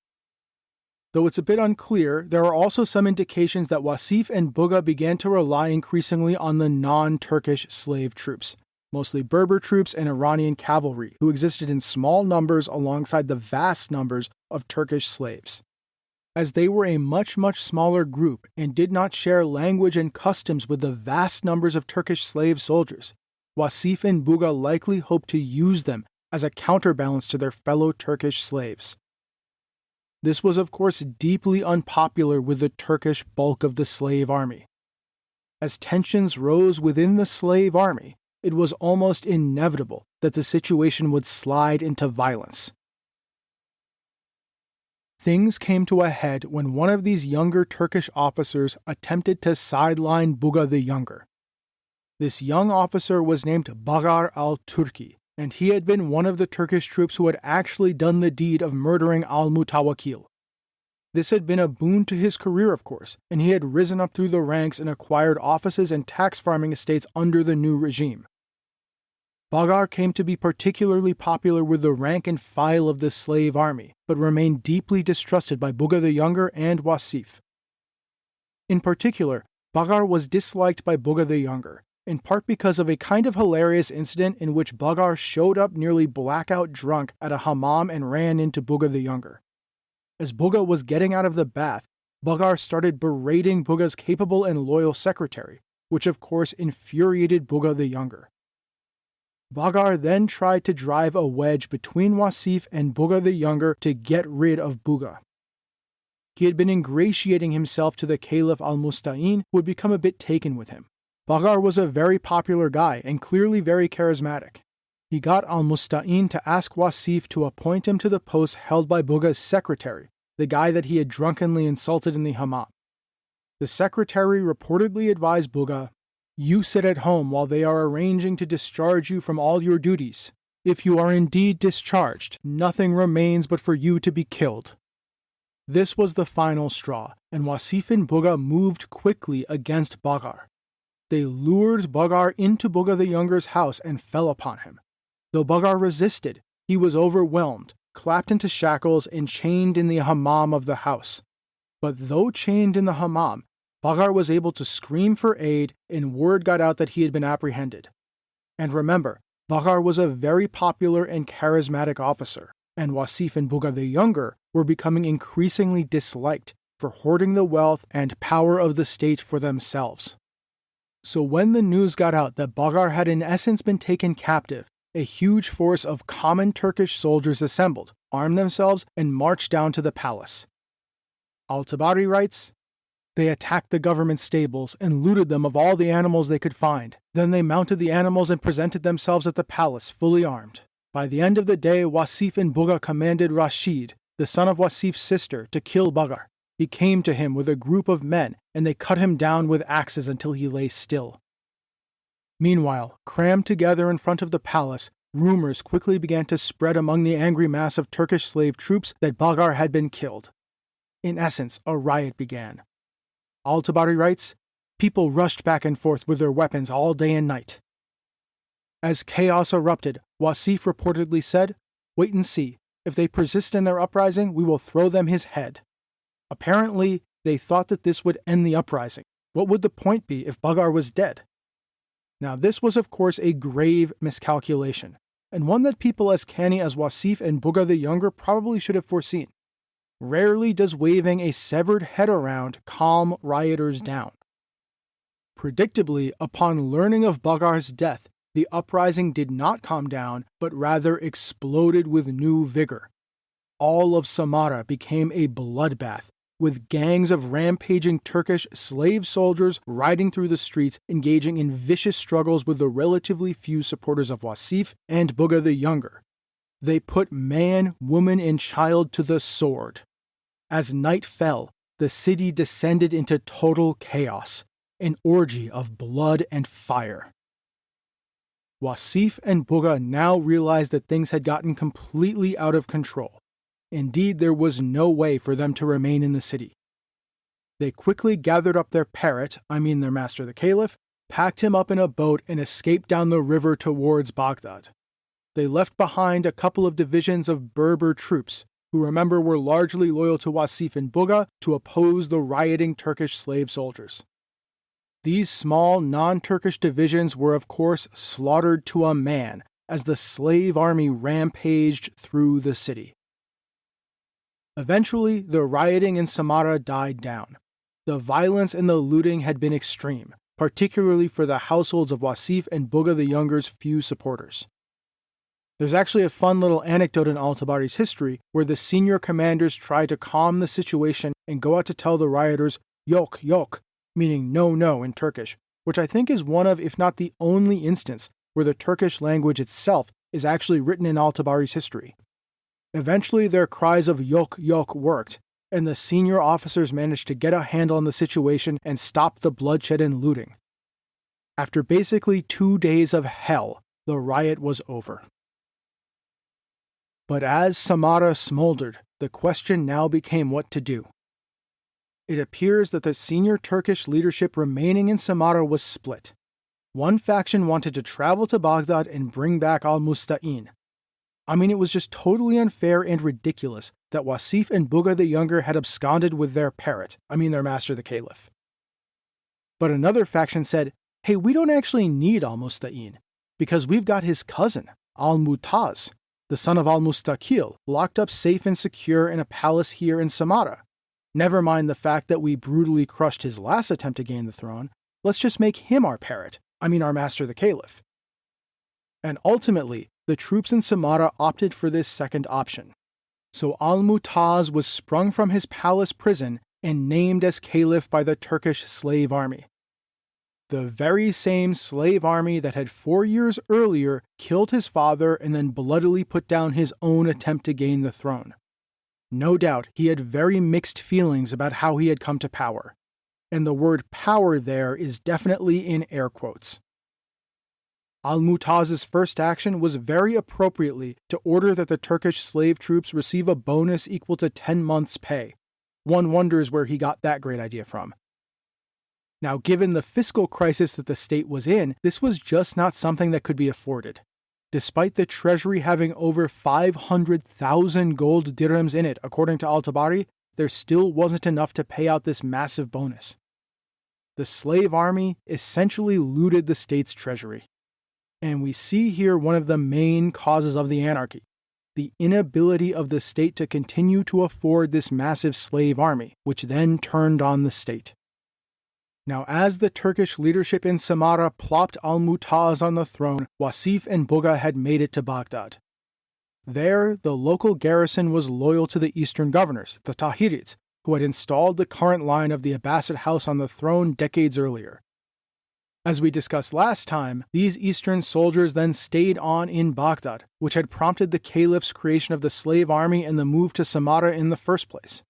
Though it's a bit unclear, there are also some indications that Wasif and Buga began to rely increasingly on the non-Turkish slave troops, mostly Berber troops and Iranian cavalry, who existed in small numbers alongside the vast numbers of Turkish slaves. As they were a much smaller group and did not share language and customs with the vast numbers of Turkish slave soldiers, Wasif and Buga likely hoped to use them as a counterbalance to their fellow Turkish slaves. This was of course deeply unpopular with the Turkish bulk of the slave army. As tensions rose within the slave army, it was almost inevitable that the situation would slide into violence. Things came to a head when one of these younger Turkish officers attempted to sideline Buga the Younger. This young officer was named Baghdad al-Turki, and he had been one of the Turkish troops who had actually done the deed of murdering Al-Mutawakkil. This had been a boon to his career, of course, and he had risen up through the ranks and acquired offices and tax farming estates under the new regime. Baghdad came to be particularly popular with the rank and file of the slave army, but remained deeply distrusted by Buga the Younger and Wasif. In particular, Baghdad was disliked by Buga the Younger, in part because of a kind of hilarious incident in which Baghdad showed up nearly blackout drunk at a hammam and ran into Buga the Younger. As Buga was getting out of the bath, Baghdad started berating Buga's capable and loyal secretary, which of course infuriated Buga the Younger. Baghdad then tried to drive a wedge between Wasif and Buga the Younger to get rid of Buga. He had been ingratiating himself to the Caliph Al-Musta'in, who had become a bit taken with him. Baghdad was a very popular guy and clearly very charismatic. He got Al-Musta'in to ask Wasif to appoint him to the post held by Buga's secretary, the guy that he had drunkenly insulted in the hammam. The secretary reportedly advised Buga, "You sit at home while they are arranging to discharge you from all your duties. If you are indeed discharged, nothing remains but for you to be killed." This was the final straw, and Wasif and Buga moved quickly against Baghdad. They lured Baghdad into Buga the Younger's house and fell upon him. Though Baghdad resisted, he was overwhelmed, clapped into shackles, and chained in the hammam of the house. But though chained in the hammam, Baghdad was able to scream for aid, and word got out that he had been apprehended. And remember, Baghdad was a very popular and charismatic officer, and Wasif and Buga the Younger were becoming increasingly disliked for hoarding the wealth and power of the state for themselves. So when the news got out that Baghdad had in essence been taken captive, a huge force of common Turkish soldiers assembled, armed themselves, and marched down to the palace. Al-Tabari writes, "They attacked the government stables and looted them of all the animals they could find. Then they mounted the animals and presented themselves at the palace, fully armed. By the end of the day, Wasif and Buga commanded Rashid, the son of Wasif's sister, to kill Baghdad. He came to him with a group of men, and they cut him down with axes until he lay still." Meanwhile, crammed together in front of the palace, rumors quickly began to spread among the angry mass of Turkish slave troops that Baghdad had been killed. In essence, a riot began. Al-Tabari writes, "People rushed back and forth with their weapons all day and night." As chaos erupted, Wasif reportedly said, "Wait and see. If they persist in their uprising, we will throw them his head." Apparently, they thought that this would end the uprising. What would the point be if Baghdad was dead? Now, this was of course a grave miscalculation, and one that people as canny as Wasif and Buga the Younger probably should have foreseen. Rarely does waving a severed head around calm rioters down. Predictably, upon learning of Baghdad's death, the uprising did not calm down, but rather exploded with new vigor. All of Samarra became a bloodbath, with gangs of rampaging Turkish slave soldiers riding through the streets, engaging in vicious struggles with the relatively few supporters of Wasif and Buga the Younger. They put man, woman, and child to the sword. As night fell, the city descended into total chaos, an orgy of blood and fire. Wasif and Buga now realized that things had gotten completely out of control. Indeed, there was no way for them to remain in the city. They quickly gathered up their parrot, their master the Caliph, packed him up in a boat and escaped down the river towards Baghdad. They left behind a couple of divisions of Berber troops, who remember were largely loyal to Wasif and Buga, to oppose the rioting Turkish slave soldiers. These small, non-Turkish divisions were of course slaughtered to a man as the slave army rampaged through the city. Eventually, the rioting in Samarra died down. The violence and the looting had been extreme, particularly for the households of Wasif and Buga the Younger's few supporters. There's actually a fun little anecdote in Al-Tabari's history where the senior commanders try to calm the situation and go out to tell the rioters, "Yok, yok," meaning no, no in Turkish, which I think is one of, if not the only instance, where the Turkish language itself is actually written in Al-Tabari's history. Eventually, their cries of "Yok, yok" worked, and the senior officers managed to get a handle on the situation and stop the bloodshed and looting. After basically 2 days of hell, the riot was over. But as Samarra smoldered, the question now became what to do. It appears that the senior Turkish leadership remaining in Samarra was split. One faction wanted to travel to Baghdad and bring back Al-Musta'in. It was just totally unfair and ridiculous that Wasif and Buga the Younger had absconded with their parrot, their master the Caliph. But another faction said, hey, we don't actually need Al-Musta'in, because we've got his cousin, Al-Mutaz, the son of Al-Mutawakkil, locked up safe and secure in a palace here in Samarra. Never mind the fact that we brutally crushed his last attempt to gain the throne, let's just make him our parrot, our master the Caliph. And ultimately, the troops in Samarra opted for this second option. So Al-Mutaz was sprung from his palace prison and named as Caliph by the Turkish slave army. The very same slave army that had 4 years earlier killed his father and then bloodily put down his own attempt to gain the throne. No doubt he had very mixed feelings about how he had come to power, and the word power there is definitely in air quotes. Al-Mutaz's first action was very appropriately to order that the Turkish slave troops receive a bonus equal to 10 months' pay. One wonders where he got that great idea from. Now, given the fiscal crisis that the state was in, this was just not something that could be afforded. Despite the treasury having over 500,000 gold dirhams in it, according to Al-Tabari, there still wasn't enough to pay out this massive bonus. The slave army essentially looted the state's treasury. And we see here one of the main causes of the anarchy, the inability of the state to continue to afford this massive slave army, which then turned on the state. Now, as the Turkish leadership in Samarra plopped Al-Mutaz on the throne, Wasif and Buga had made it to Baghdad. There, the local garrison was loyal to the eastern governors, the Tahirids, who had installed the current line of the Abbasid house on the throne decades earlier. As we discussed last time, these eastern soldiers then stayed on in Baghdad, which had prompted the Caliph's creation of the slave army and the move to Samarra in the first place.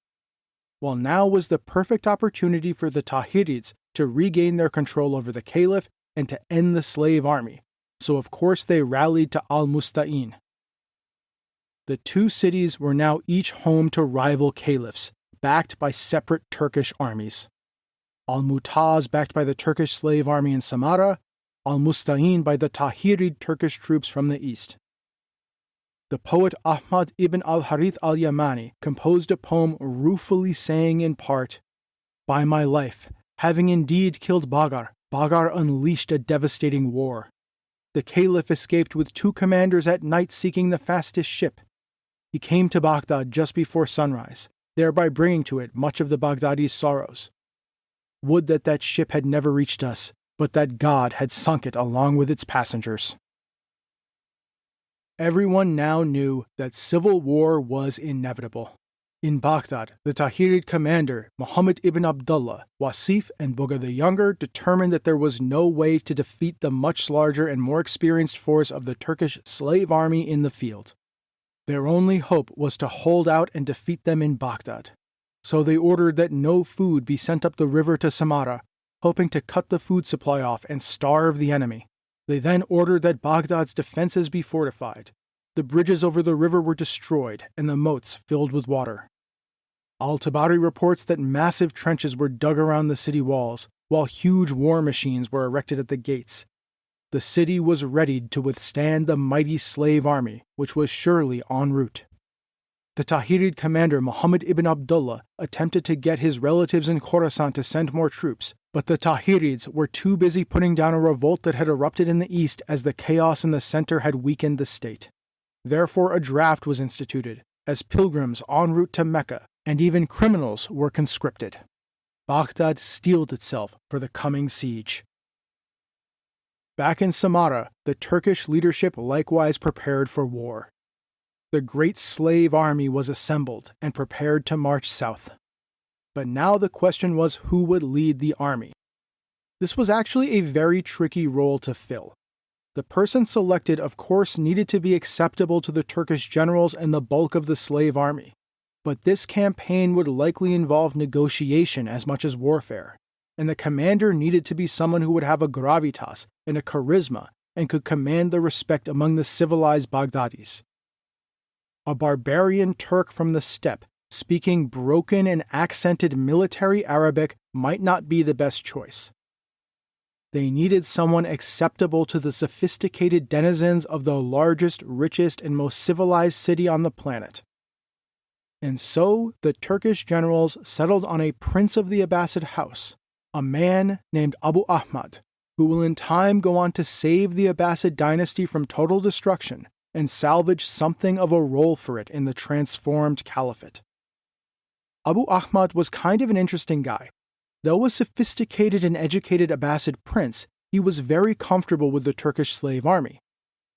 Well, now was the perfect opportunity for the Tahirids to regain their control over the Caliph and to end the slave army, so of course they rallied to Al-Musta'in. The two cities were now each home to rival caliphs, backed by separate Turkish armies. Al-Mutaz backed by the Turkish slave army in Samarra, Al-Musta'in by the Tahirid Turkish troops from the east. The poet Ahmad ibn al-Harith al-Yamani composed a poem ruefully saying in part, "By my life, having indeed killed Baghar, Baghar unleashed a devastating war. The Caliph escaped with 2 commanders at night seeking the fastest ship. He came to Baghdad just before sunrise, thereby bringing to it much of the Baghdadi's sorrows. Would that that ship had never reached us, but that God had sunk it along with its passengers." Everyone now knew that civil war was inevitable. In Baghdad, the Tahirid commander, Muhammad ibn Abdullah, Wasif, and Buga the Younger determined that there was no way to defeat the much larger and more experienced force of the Turkish slave army in the field. Their only hope was to hold out and defeat them in Baghdad. So they ordered that no food be sent up the river to Samarra, hoping to cut the food supply off and starve the enemy. They then ordered that Baghdad's defenses be fortified. The bridges over the river were destroyed and the moats filled with water. Al-Tabari reports that massive trenches were dug around the city walls, while huge war machines were erected at the gates. The city was readied to withstand the mighty slave army, which was surely en route. The Tahirid commander Muhammad ibn Abdullah attempted to get his relatives in Khorasan to send more troops, but the Tahirids were too busy putting down a revolt that had erupted in the east as the chaos in the center had weakened the state. Therefore a draft was instituted, as pilgrims en route to Mecca, and even criminals were conscripted. Baghdad steeled itself for the coming siege. Back in Samarra, the Turkish leadership likewise prepared for war. The great slave army was assembled and prepared to march south. But now the question was who would lead the army. This was actually a very tricky role to fill. The person selected, of course, needed to be acceptable to the Turkish generals and the bulk of the slave army. But this campaign would likely involve negotiation as much as warfare, and the commander needed to be someone who would have a gravitas and a charisma and could command the respect among the civilized Baghdadis. A barbarian Turk from the steppe, speaking broken and accented military Arabic, might not be the best choice. They needed someone acceptable to the sophisticated denizens of the largest, richest, and most civilized city on the planet. And so the Turkish generals settled on a prince of the Abbasid house, a man named Abu Ahmad, who will in time go on to save the Abbasid dynasty from total destruction and salvage something of a role for it in the transformed Caliphate. Abu Ahmad was kind of an interesting guy. Though a sophisticated and educated Abbasid prince, he was very comfortable with the Turkish slave army.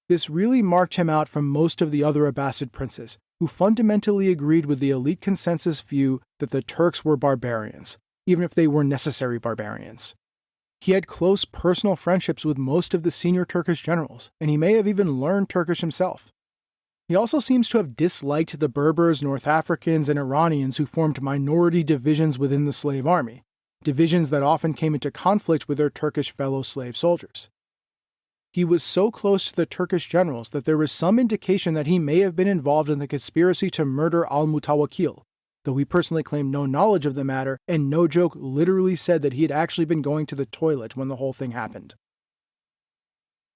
This really marked him out from most of the other Abbasid princes, who fundamentally agreed with the elite consensus view that the Turks were barbarians, even if they were necessary barbarians. He had close personal friendships with most of the senior Turkish generals, and he may have even learned Turkish himself. He also seems to have disliked the Berbers, North Africans, and Iranians who formed minority divisions within the slave army, divisions that often came into conflict with their Turkish fellow slave soldiers. He was so close to the Turkish generals that there was some indication that he may have been involved in the conspiracy to murder Al-Mutawakkil, though he personally claimed no knowledge of the matter and no joke literally said that he had actually been going to the toilet when the whole thing happened.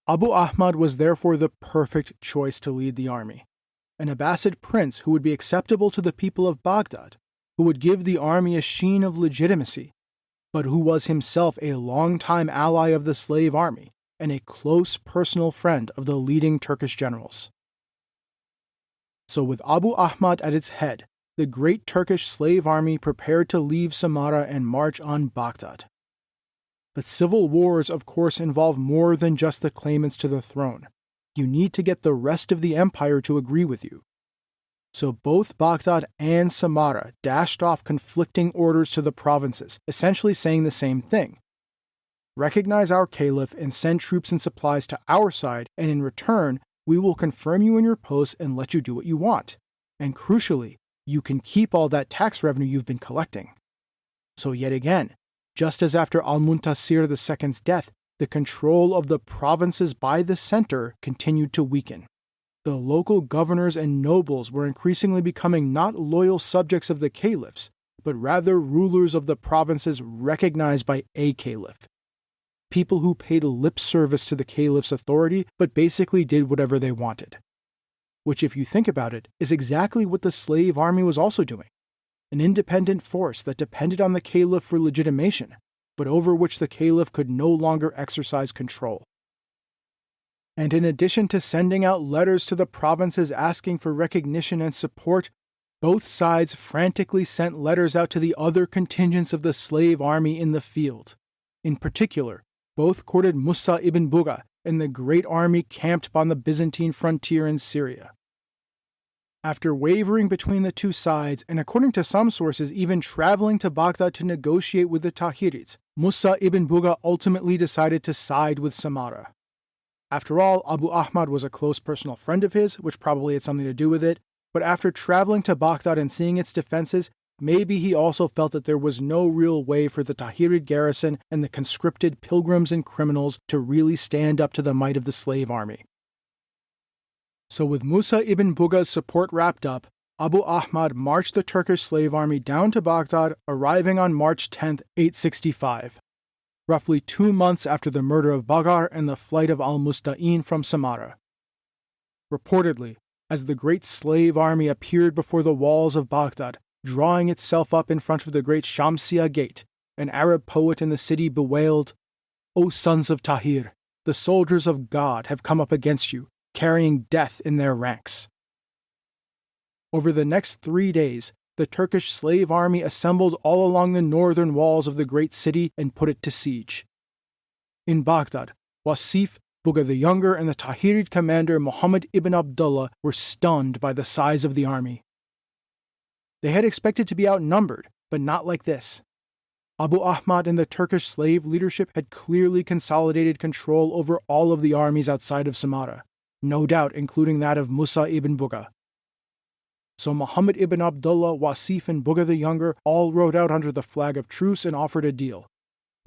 Abu Ahmad was therefore the perfect choice to lead the army, an Abbasid prince who would be acceptable to the people of Baghdad, who would give the army a sheen of legitimacy, but who was himself a longtime ally of the slave army and a close personal friend of the leading Turkish generals. So with Abu Ahmad at its head, the great Turkish slave army prepared to leave Samarra and march on Baghdad. But civil wars, of course, involve more than just the claimants to the throne. You need to get the rest of the empire to agree with you. So both Baghdad and Samarra dashed off conflicting orders to the provinces, essentially saying the same thing. Recognize our Caliph and send troops and supplies to our side, and in return, we will confirm you in your post and let you do what you want. And crucially, you can keep all that tax revenue you've been collecting. So yet again, just as after Al-Muntasir II's death, the control of the provinces by the center continued to weaken. The local governors and nobles were increasingly becoming not loyal subjects of the caliphs, but rather rulers of the provinces recognized by a caliph. People who paid lip service to the caliph's authority, but basically did whatever they wanted. Which, if you think about it, is exactly what the slave army was also doing. An independent force that depended on the caliph for legitimation, but over which the caliph could no longer exercise control. And in addition to sending out letters to the provinces asking for recognition and support, both sides frantically sent letters out to the other contingents of the slave army in the field. In particular, both courted Musa ibn Buga and the great army camped on the Byzantine frontier in Syria. After wavering between the two sides, and according to some sources even traveling to Baghdad to negotiate with the Tahirids, Musa ibn Buga ultimately decided to side with Samarra. After all, Abu Ahmad was a close personal friend of his, which probably had something to do with it, but after traveling to Baghdad and seeing its defenses, maybe he also felt that there was no real way for the Tahirid garrison and the conscripted pilgrims and criminals to really stand up to the might of the slave army. So with Musa ibn Buga's support wrapped up, Abu Ahmad marched the Turkish slave army down to Baghdad, arriving on March 10, 865, roughly 2 months after the murder of Baghar and the flight of al-Musta'in from Samarra. Reportedly, as the great slave army appeared before the walls of Baghdad, drawing itself up in front of the great Shamsiya gate, an Arab poet in the city bewailed, "O sons of Tahir, the soldiers of God have come up against you, carrying death in their ranks." Over the next 3 days, the Turkish slave army assembled all along the northern walls of the great city and put it to siege. In Baghdad, Wasif, Buga the Younger, and the Tahirid commander Muhammad ibn Abdullah were stunned by the size of the army. They had expected to be outnumbered, but not like this. Abu Ahmad and the Turkish slave leadership had clearly consolidated control over all of the armies outside of Samarra, no doubt including that of Musa ibn Buga. So Muhammad ibn Abdullah, Wasif, and Buga the Younger all rode out under the flag of truce and offered a deal.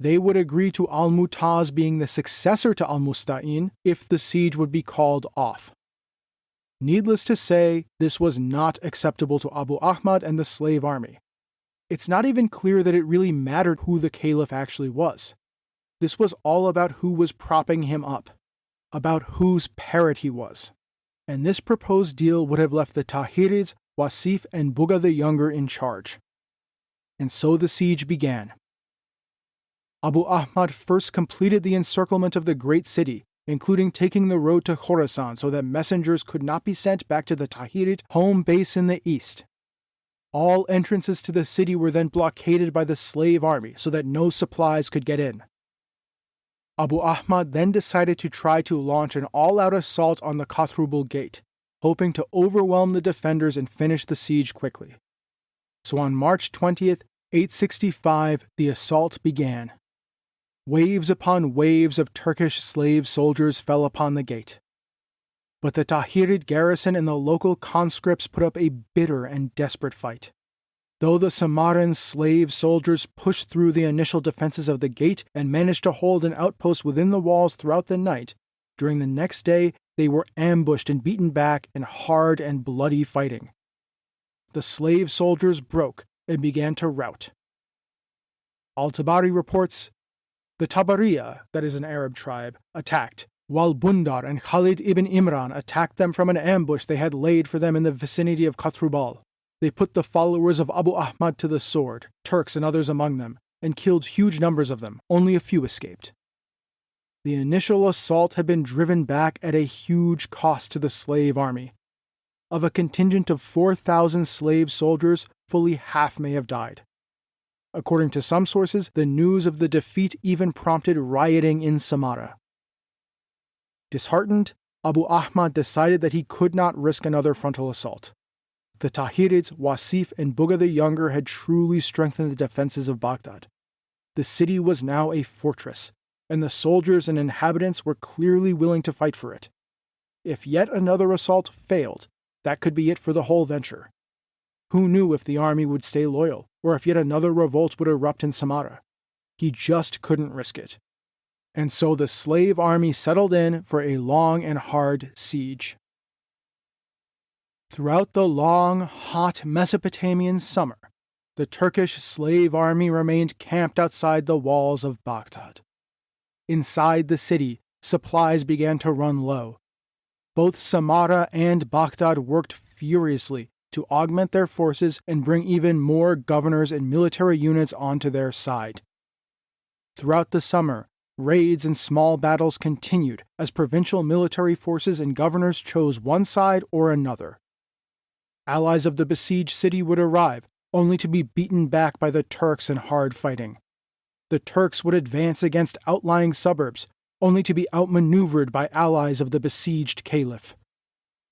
They would agree to al-Mutaz being the successor to al-Musta'in if the siege would be called off. Needless to say, this was not acceptable to Abu Ahmad and the slave army. It's not even clear that it really mattered who the Caliph actually was. This was all about who was propping him up, about whose parrot he was. And this proposed deal would have left the Tahirids, Wasif, and Buga the Younger in charge. And so the siege began. Abu Ahmad first completed the encirclement of the great city, including taking the road to Khorasan so that messengers could not be sent back to the Tahirid home base in the east. All entrances to the city were then blockaded by the slave army so that no supplies could get in. Abu Ahmad then decided to try to launch an all-out assault on the Kathrubul gate, hoping to overwhelm the defenders and finish the siege quickly. So on March 20th, 865, the assault began. Waves upon waves of Turkish slave soldiers fell upon the gate. But the Tahirid garrison and the local conscripts put up a bitter and desperate fight. Though the Samarran slave soldiers pushed through the initial defenses of the gate and managed to hold an outpost within the walls throughout the night, during the next day they were ambushed and beaten back in hard and bloody fighting. The slave soldiers broke and began to rout. Al-Tabari reports, the Tabariya, that is an Arab tribe, attacked, while Bundar and Khalid ibn Imran attacked them from an ambush they had laid for them in the vicinity of Kathrubal. They put the followers of Abu Ahmad to the sword, Turks and others among them, and killed huge numbers of them. Only a few escaped. The initial assault had been driven back at a huge cost to the slave army. Of a contingent of 4,000 slave soldiers, fully half may have died. According to some sources, the news of the defeat even prompted rioting in Samarra. Disheartened, Abu Ahmad decided that he could not risk another frontal assault. The Tahirids, Wasif, and Buga the Younger had truly strengthened the defenses of Baghdad. The city was now a fortress, and the soldiers and inhabitants were clearly willing to fight for it. If yet another assault failed, that could be it for the whole venture. Who knew if the army would stay loyal, or if yet another revolt would erupt in Samarra? He just couldn't risk it. And so the slave army settled in for a long and hard siege. Throughout the long, hot Mesopotamian summer, the Turkish slave army remained camped outside the walls of Baghdad. Inside the city, supplies began to run low. Both Samarra and Baghdad worked furiously to augment their forces and bring even more governors and military units onto their side. Throughout the summer, raids and small battles continued as provincial military forces and governors chose one side or another. Allies of the besieged city would arrive, only to be beaten back by the Turks in hard fighting. The Turks would advance against outlying suburbs, only to be outmaneuvered by allies of the besieged Caliph.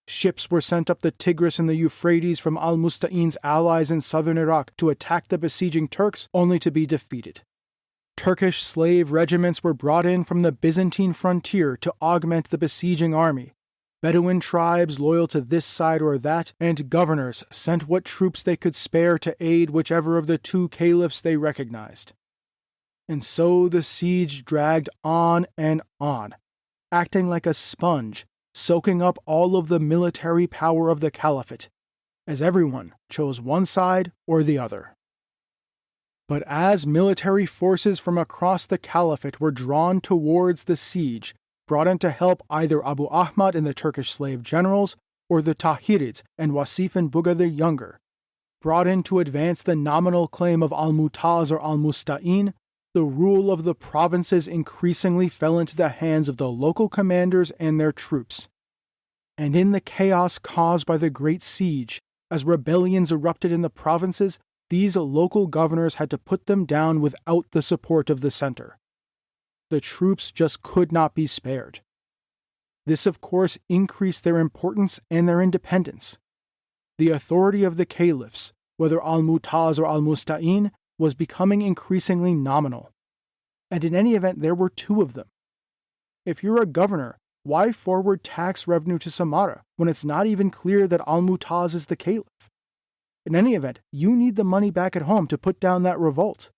Ships were sent up the Tigris and the Euphrates from al-Musta'in's allies in southern Iraq to attack the besieging Turks, only to be defeated. Turkish slave regiments were brought in from the Byzantine frontier to augment the besieging army, Bedouin tribes loyal to this side or that, and governors sent what troops they could spare to aid whichever of the two caliphs they recognized. And so the siege dragged on and on, acting like a sponge, soaking up all of the military power of the Caliphate, as everyone chose one side or the other. But as military forces from across the Caliphate were drawn towards the siege, brought in to help either Abu Ahmad and the Turkish slave generals, or the Tahirids and Wasif and Buga the Younger, brought in to advance the nominal claim of Al-Mutaz or Al-Musta'in, the rule of the provinces increasingly fell into the hands of the local commanders and their troops. And in the chaos caused by the Great Siege, as rebellions erupted in the provinces, these local governors had to put them down without the support of the center. The troops just could not be spared. This, of course, increased their importance and their independence. The authority of the caliphs, whether Al-Mutaz or Al-Musta'in, was becoming increasingly nominal. And in any event, there were two of them. If you're a governor, why forward tax revenue to Samarra when it's not even clear that Al-Mutaz is the caliph? In any event, you need the money back at home to put down that revolt.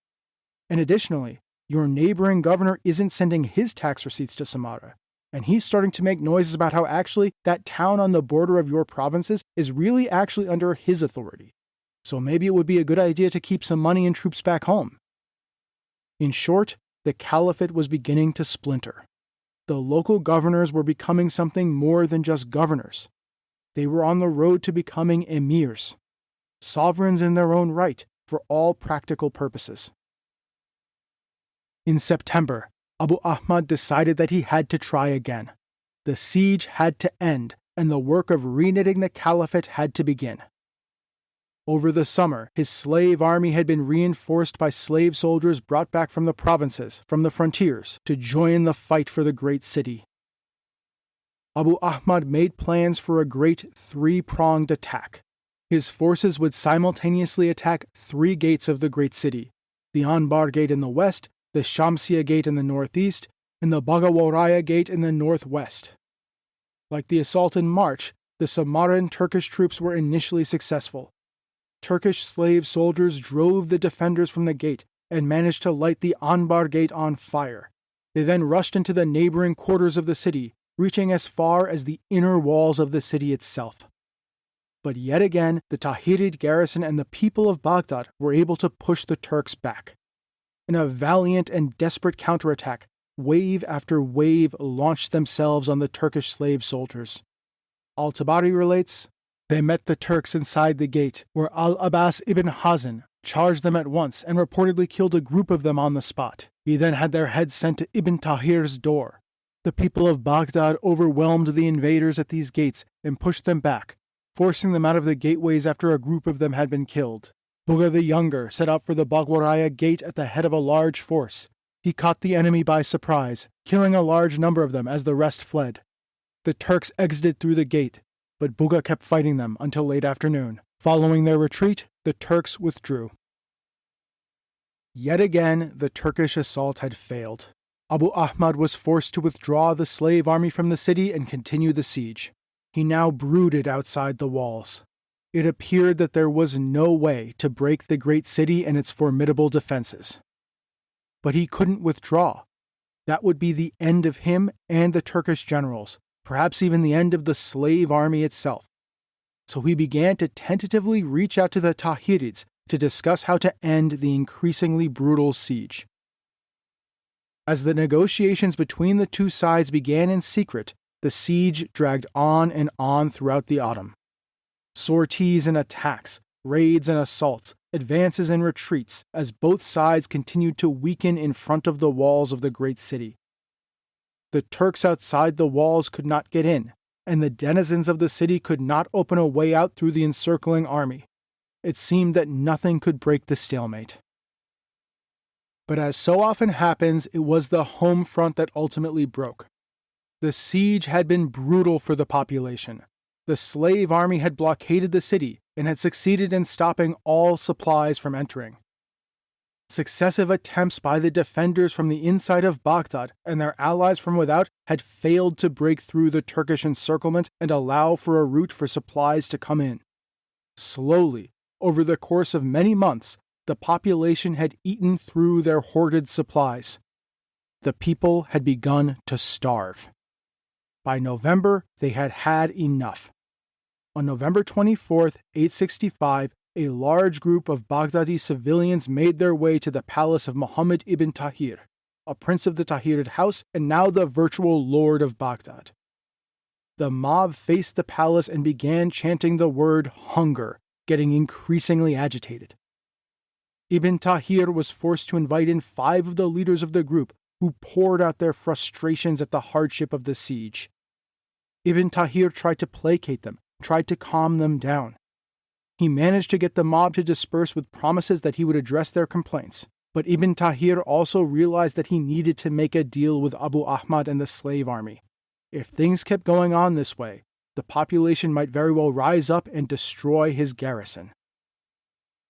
And additionally, your neighboring governor isn't sending his tax receipts to Samarra, and he's starting to make noises about how actually that town on the border of your provinces is really actually under his authority. So maybe it would be a good idea to keep some money and troops back home. In short, the Caliphate was beginning to splinter. The local governors were becoming something more than just governors. They were on the road to becoming emirs, sovereigns in their own right for all practical purposes. In September, Abu Ahmad decided that he had to try again. The siege had to end, and the work of reknitting the Caliphate had to begin. Over the summer, his slave army had been reinforced by slave soldiers brought back from the provinces, from the frontiers, to join the fight for the great city. Abu Ahmad made plans for a great three-pronged attack. His forces would simultaneously attack 3 gates of the great city: the Anbar Gate in the west, the Shamsiya Gate in the northeast, and the Bagawaraya Gate in the northwest. Like the assault in March, the Samarran Turkish troops were initially successful. Turkish slave soldiers drove the defenders from the gate and managed to light the Anbar Gate on fire. They then rushed into the neighboring quarters of the city, reaching as far as the inner walls of the city itself. But yet again, the Tahirid garrison and the people of Baghdad were able to push the Turks back. In a valiant and desperate counterattack, wave after wave launched themselves on the Turkish slave soldiers. Al-Tabari relates, "They met the Turks inside the gate, where Al-Abbas ibn Hazan charged them at once and reportedly killed a group of them on the spot. He then had their heads sent to Ibn Tahir's door. The people of Baghdad overwhelmed the invaders at these gates and pushed them back, forcing them out of the gateways after a group of them had been killed. Buga the Younger set out for the Bagwaraya Gate at the head of a large force. He caught the enemy by surprise, killing a large number of them as the rest fled. The Turks exited through the gate, but Buga kept fighting them until late afternoon. Following their retreat, the Turks withdrew." Yet again, the Turkish assault had failed. Abu Ahmad was forced to withdraw the slave army from the city and continue the siege. He now brooded outside the walls. It appeared that there was no way to break the great city and its formidable defenses. But he couldn't withdraw. That would be the end of him and the Turkish generals, perhaps even the end of the slave army itself. So he began to tentatively reach out to the Tahirids to discuss how to end the increasingly brutal siege. As the negotiations between the two sides began in secret, the siege dragged on and on throughout the autumn. Sorties and attacks, raids and assaults, advances and retreats, as both sides continued to weaken in front of the walls of the great city. The Turks outside the walls could not get in, and the denizens of the city could not open a way out through the encircling army. It seemed that nothing could break the stalemate. But as so often happens, it was the home front that ultimately broke. The siege had been brutal for the population. The slave army had blockaded the city and had succeeded in stopping all supplies from entering. Successive attempts by the defenders from the inside of Baghdad and their allies from without had failed to break through the Turkish encirclement and allow for a route for supplies to come in. Slowly, over the course of many months, the population had eaten through their hoarded supplies. The people had begun to starve. By November, they had had enough. On November 24th, 865, a large group of Baghdadi civilians made their way to the palace of Muhammad ibn Tahir, a prince of the Tahirid house and now the virtual lord of Baghdad. The mob faced the palace and began chanting the word hunger, getting increasingly agitated. Ibn Tahir was forced to invite in 5 of the leaders of the group, who poured out their frustrations at the hardship of the siege. Ibn Tahir tried to placate them, tried to calm them down. He managed to get the mob to disperse with promises that he would address their complaints. But Ibn Tahir also realized that he needed to make a deal with Abu Ahmad and the slave army. If things kept going on this way, the population might very well rise up and destroy his garrison.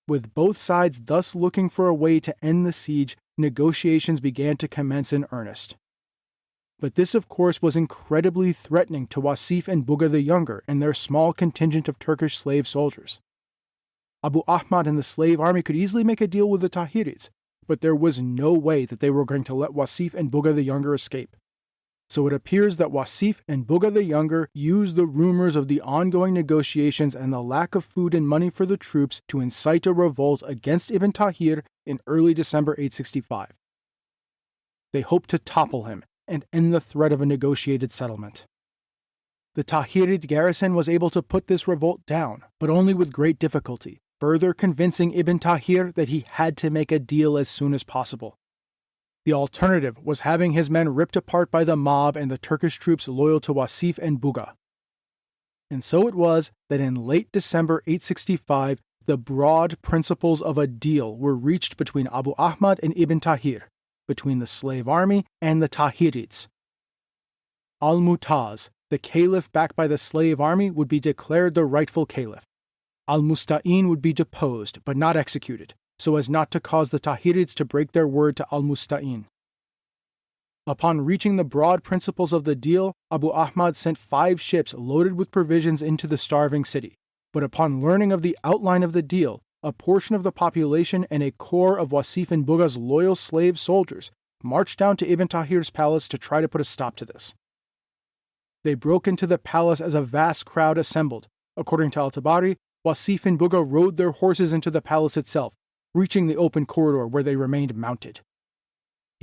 With both sides thus looking for a way to end the siege, negotiations began to commence in earnest. But this, of course, was incredibly threatening to Wasif and Buga the Younger and their small contingent of Turkish slave soldiers. Abu Ahmad and the slave army could easily make a deal with the Tahirids, but there was no way that they were going to let Wasif and Buga the Younger escape. So it appears that Wasif and Buga the Younger used the rumors of the ongoing negotiations and the lack of food and money for the troops to incite a revolt against Ibn Tahir in early December 865. They hoped to topple him and end the threat of a negotiated settlement. The Tahirid garrison was able to put this revolt down, but only with great difficulty, further convincing Ibn Tahir that he had to make a deal as soon as possible. The alternative was having his men ripped apart by the mob and the Turkish troops loyal to Wasif and Buga. And so it was that in late December 865, the broad principles of a deal were reached between Abu Ahmad and Ibn Tahir, between the slave army and the Tahirids. Al-Mutaz, the Caliph backed by the slave army, would be declared the rightful Caliph. Al-Musta'in would be deposed, but not executed, so as not to cause the Tahirids to break their word to Al-Musta'in. Upon reaching the broad principles of the deal, Abu Ahmad sent 5 ships loaded with provisions into the starving city. But upon learning of the outline of the deal, a portion of the population and a corps of Wasif and Buga's loyal slave soldiers marched down to Ibn Tahir's palace to try to put a stop to this. They broke into the palace as a vast crowd assembled. According to Al-Tabari, Wasif and Buga rode their horses into the palace itself, reaching the open corridor where they remained mounted.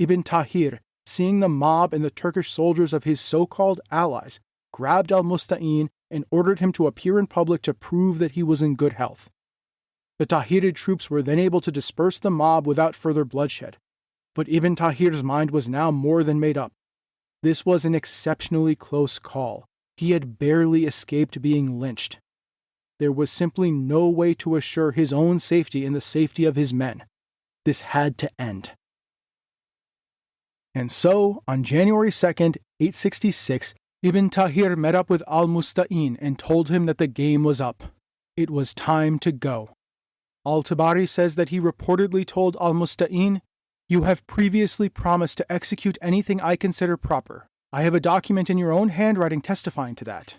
Ibn Tahir, seeing the mob and the Turkish soldiers of his so-called allies, grabbed al-Musta'in and ordered him to appear in public to prove that he was in good health. The Tahirid troops were then able to disperse the mob without further bloodshed. But Ibn Tahir's mind was now more than made up. This was an exceptionally close call. He had barely escaped being lynched. There was simply no way to assure his own safety and the safety of his men. This had to end. And so, on January 2nd, 866, Ibn Tahir met up with al-Musta'in and told him that the game was up. It was time to go. Al-Tabari says that he reportedly told al-Musta'in, "You have previously promised to execute anything I consider proper. I have a document in your own handwriting testifying to that."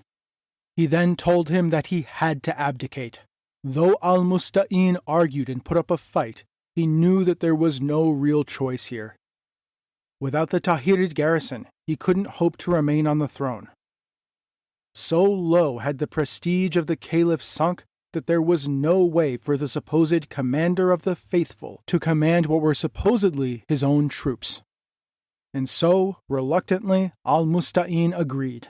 He then told him that he had to abdicate. Though al-Musta'in argued and put up a fight, he knew that there was no real choice here. Without the Tahirid garrison, he couldn't hope to remain on the throne. So low had the prestige of the Caliph sunk that there was no way for the supposed commander of the faithful to command what were supposedly his own troops. And so, reluctantly, al-Musta'in agreed.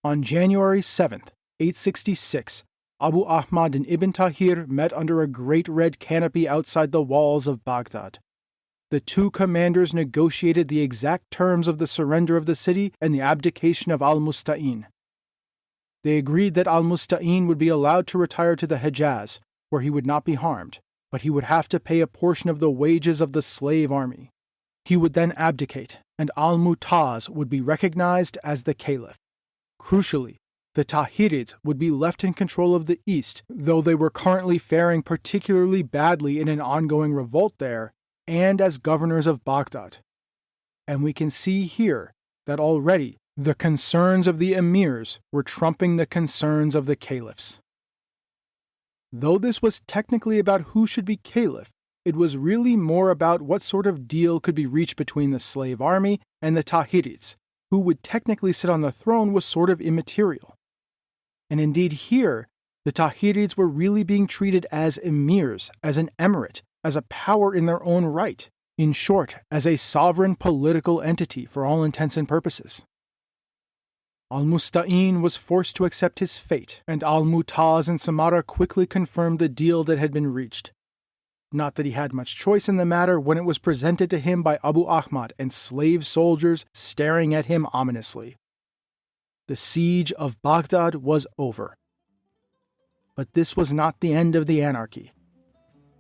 On January 7th, 866, Abu Ahmad and Ibn Tahir met under a great red canopy outside the walls of Baghdad. The two commanders negotiated the exact terms of the surrender of the city and the abdication of al-Musta'in. They agreed that al-Musta'in would be allowed to retire to the Hejaz, where he would not be harmed, but he would have to pay a portion of the wages of the slave army. He would then abdicate, and al-Mutaz would be recognized as the Caliph. Crucially, the Tahirids would be left in control of the east, though they were currently faring particularly badly in an ongoing revolt there. and as governors of Baghdad. And we can see here that already the concerns of the emirs were trumping the concerns of the caliphs. Though this was technically about who should be caliph, it was really more about what sort of deal could be reached between the slave army and the Tahirids. Who would technically sit on the throne was sort of immaterial. And indeed here, the Tahirids were really being treated as emirs, as an emirate, as a power in their own right, in short, as a sovereign political entity for all intents and purposes. Al-Musta'in was forced to accept his fate, and Al-Mutaz and Samarra quickly confirmed the deal that had been reached. Not that he had much choice in the matter when it was presented to him by Abu Ahmad and slave soldiers staring at him ominously. The siege of Baghdad was over. But this was not the end of the anarchy.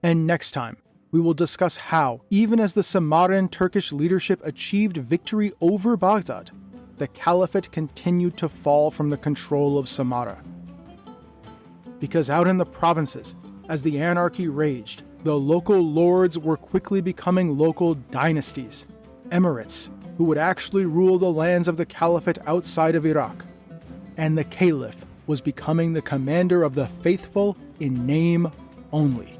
And next time, we will discuss how, even as the Samarran Turkish leadership achieved victory over Baghdad, the Caliphate continued to fall from the control of Samarra. Because out in the provinces, as the anarchy raged, the local lords were quickly becoming local dynasties, emirates, who would actually rule the lands of the Caliphate outside of Iraq. And the Caliph was becoming the commander of the faithful in name only.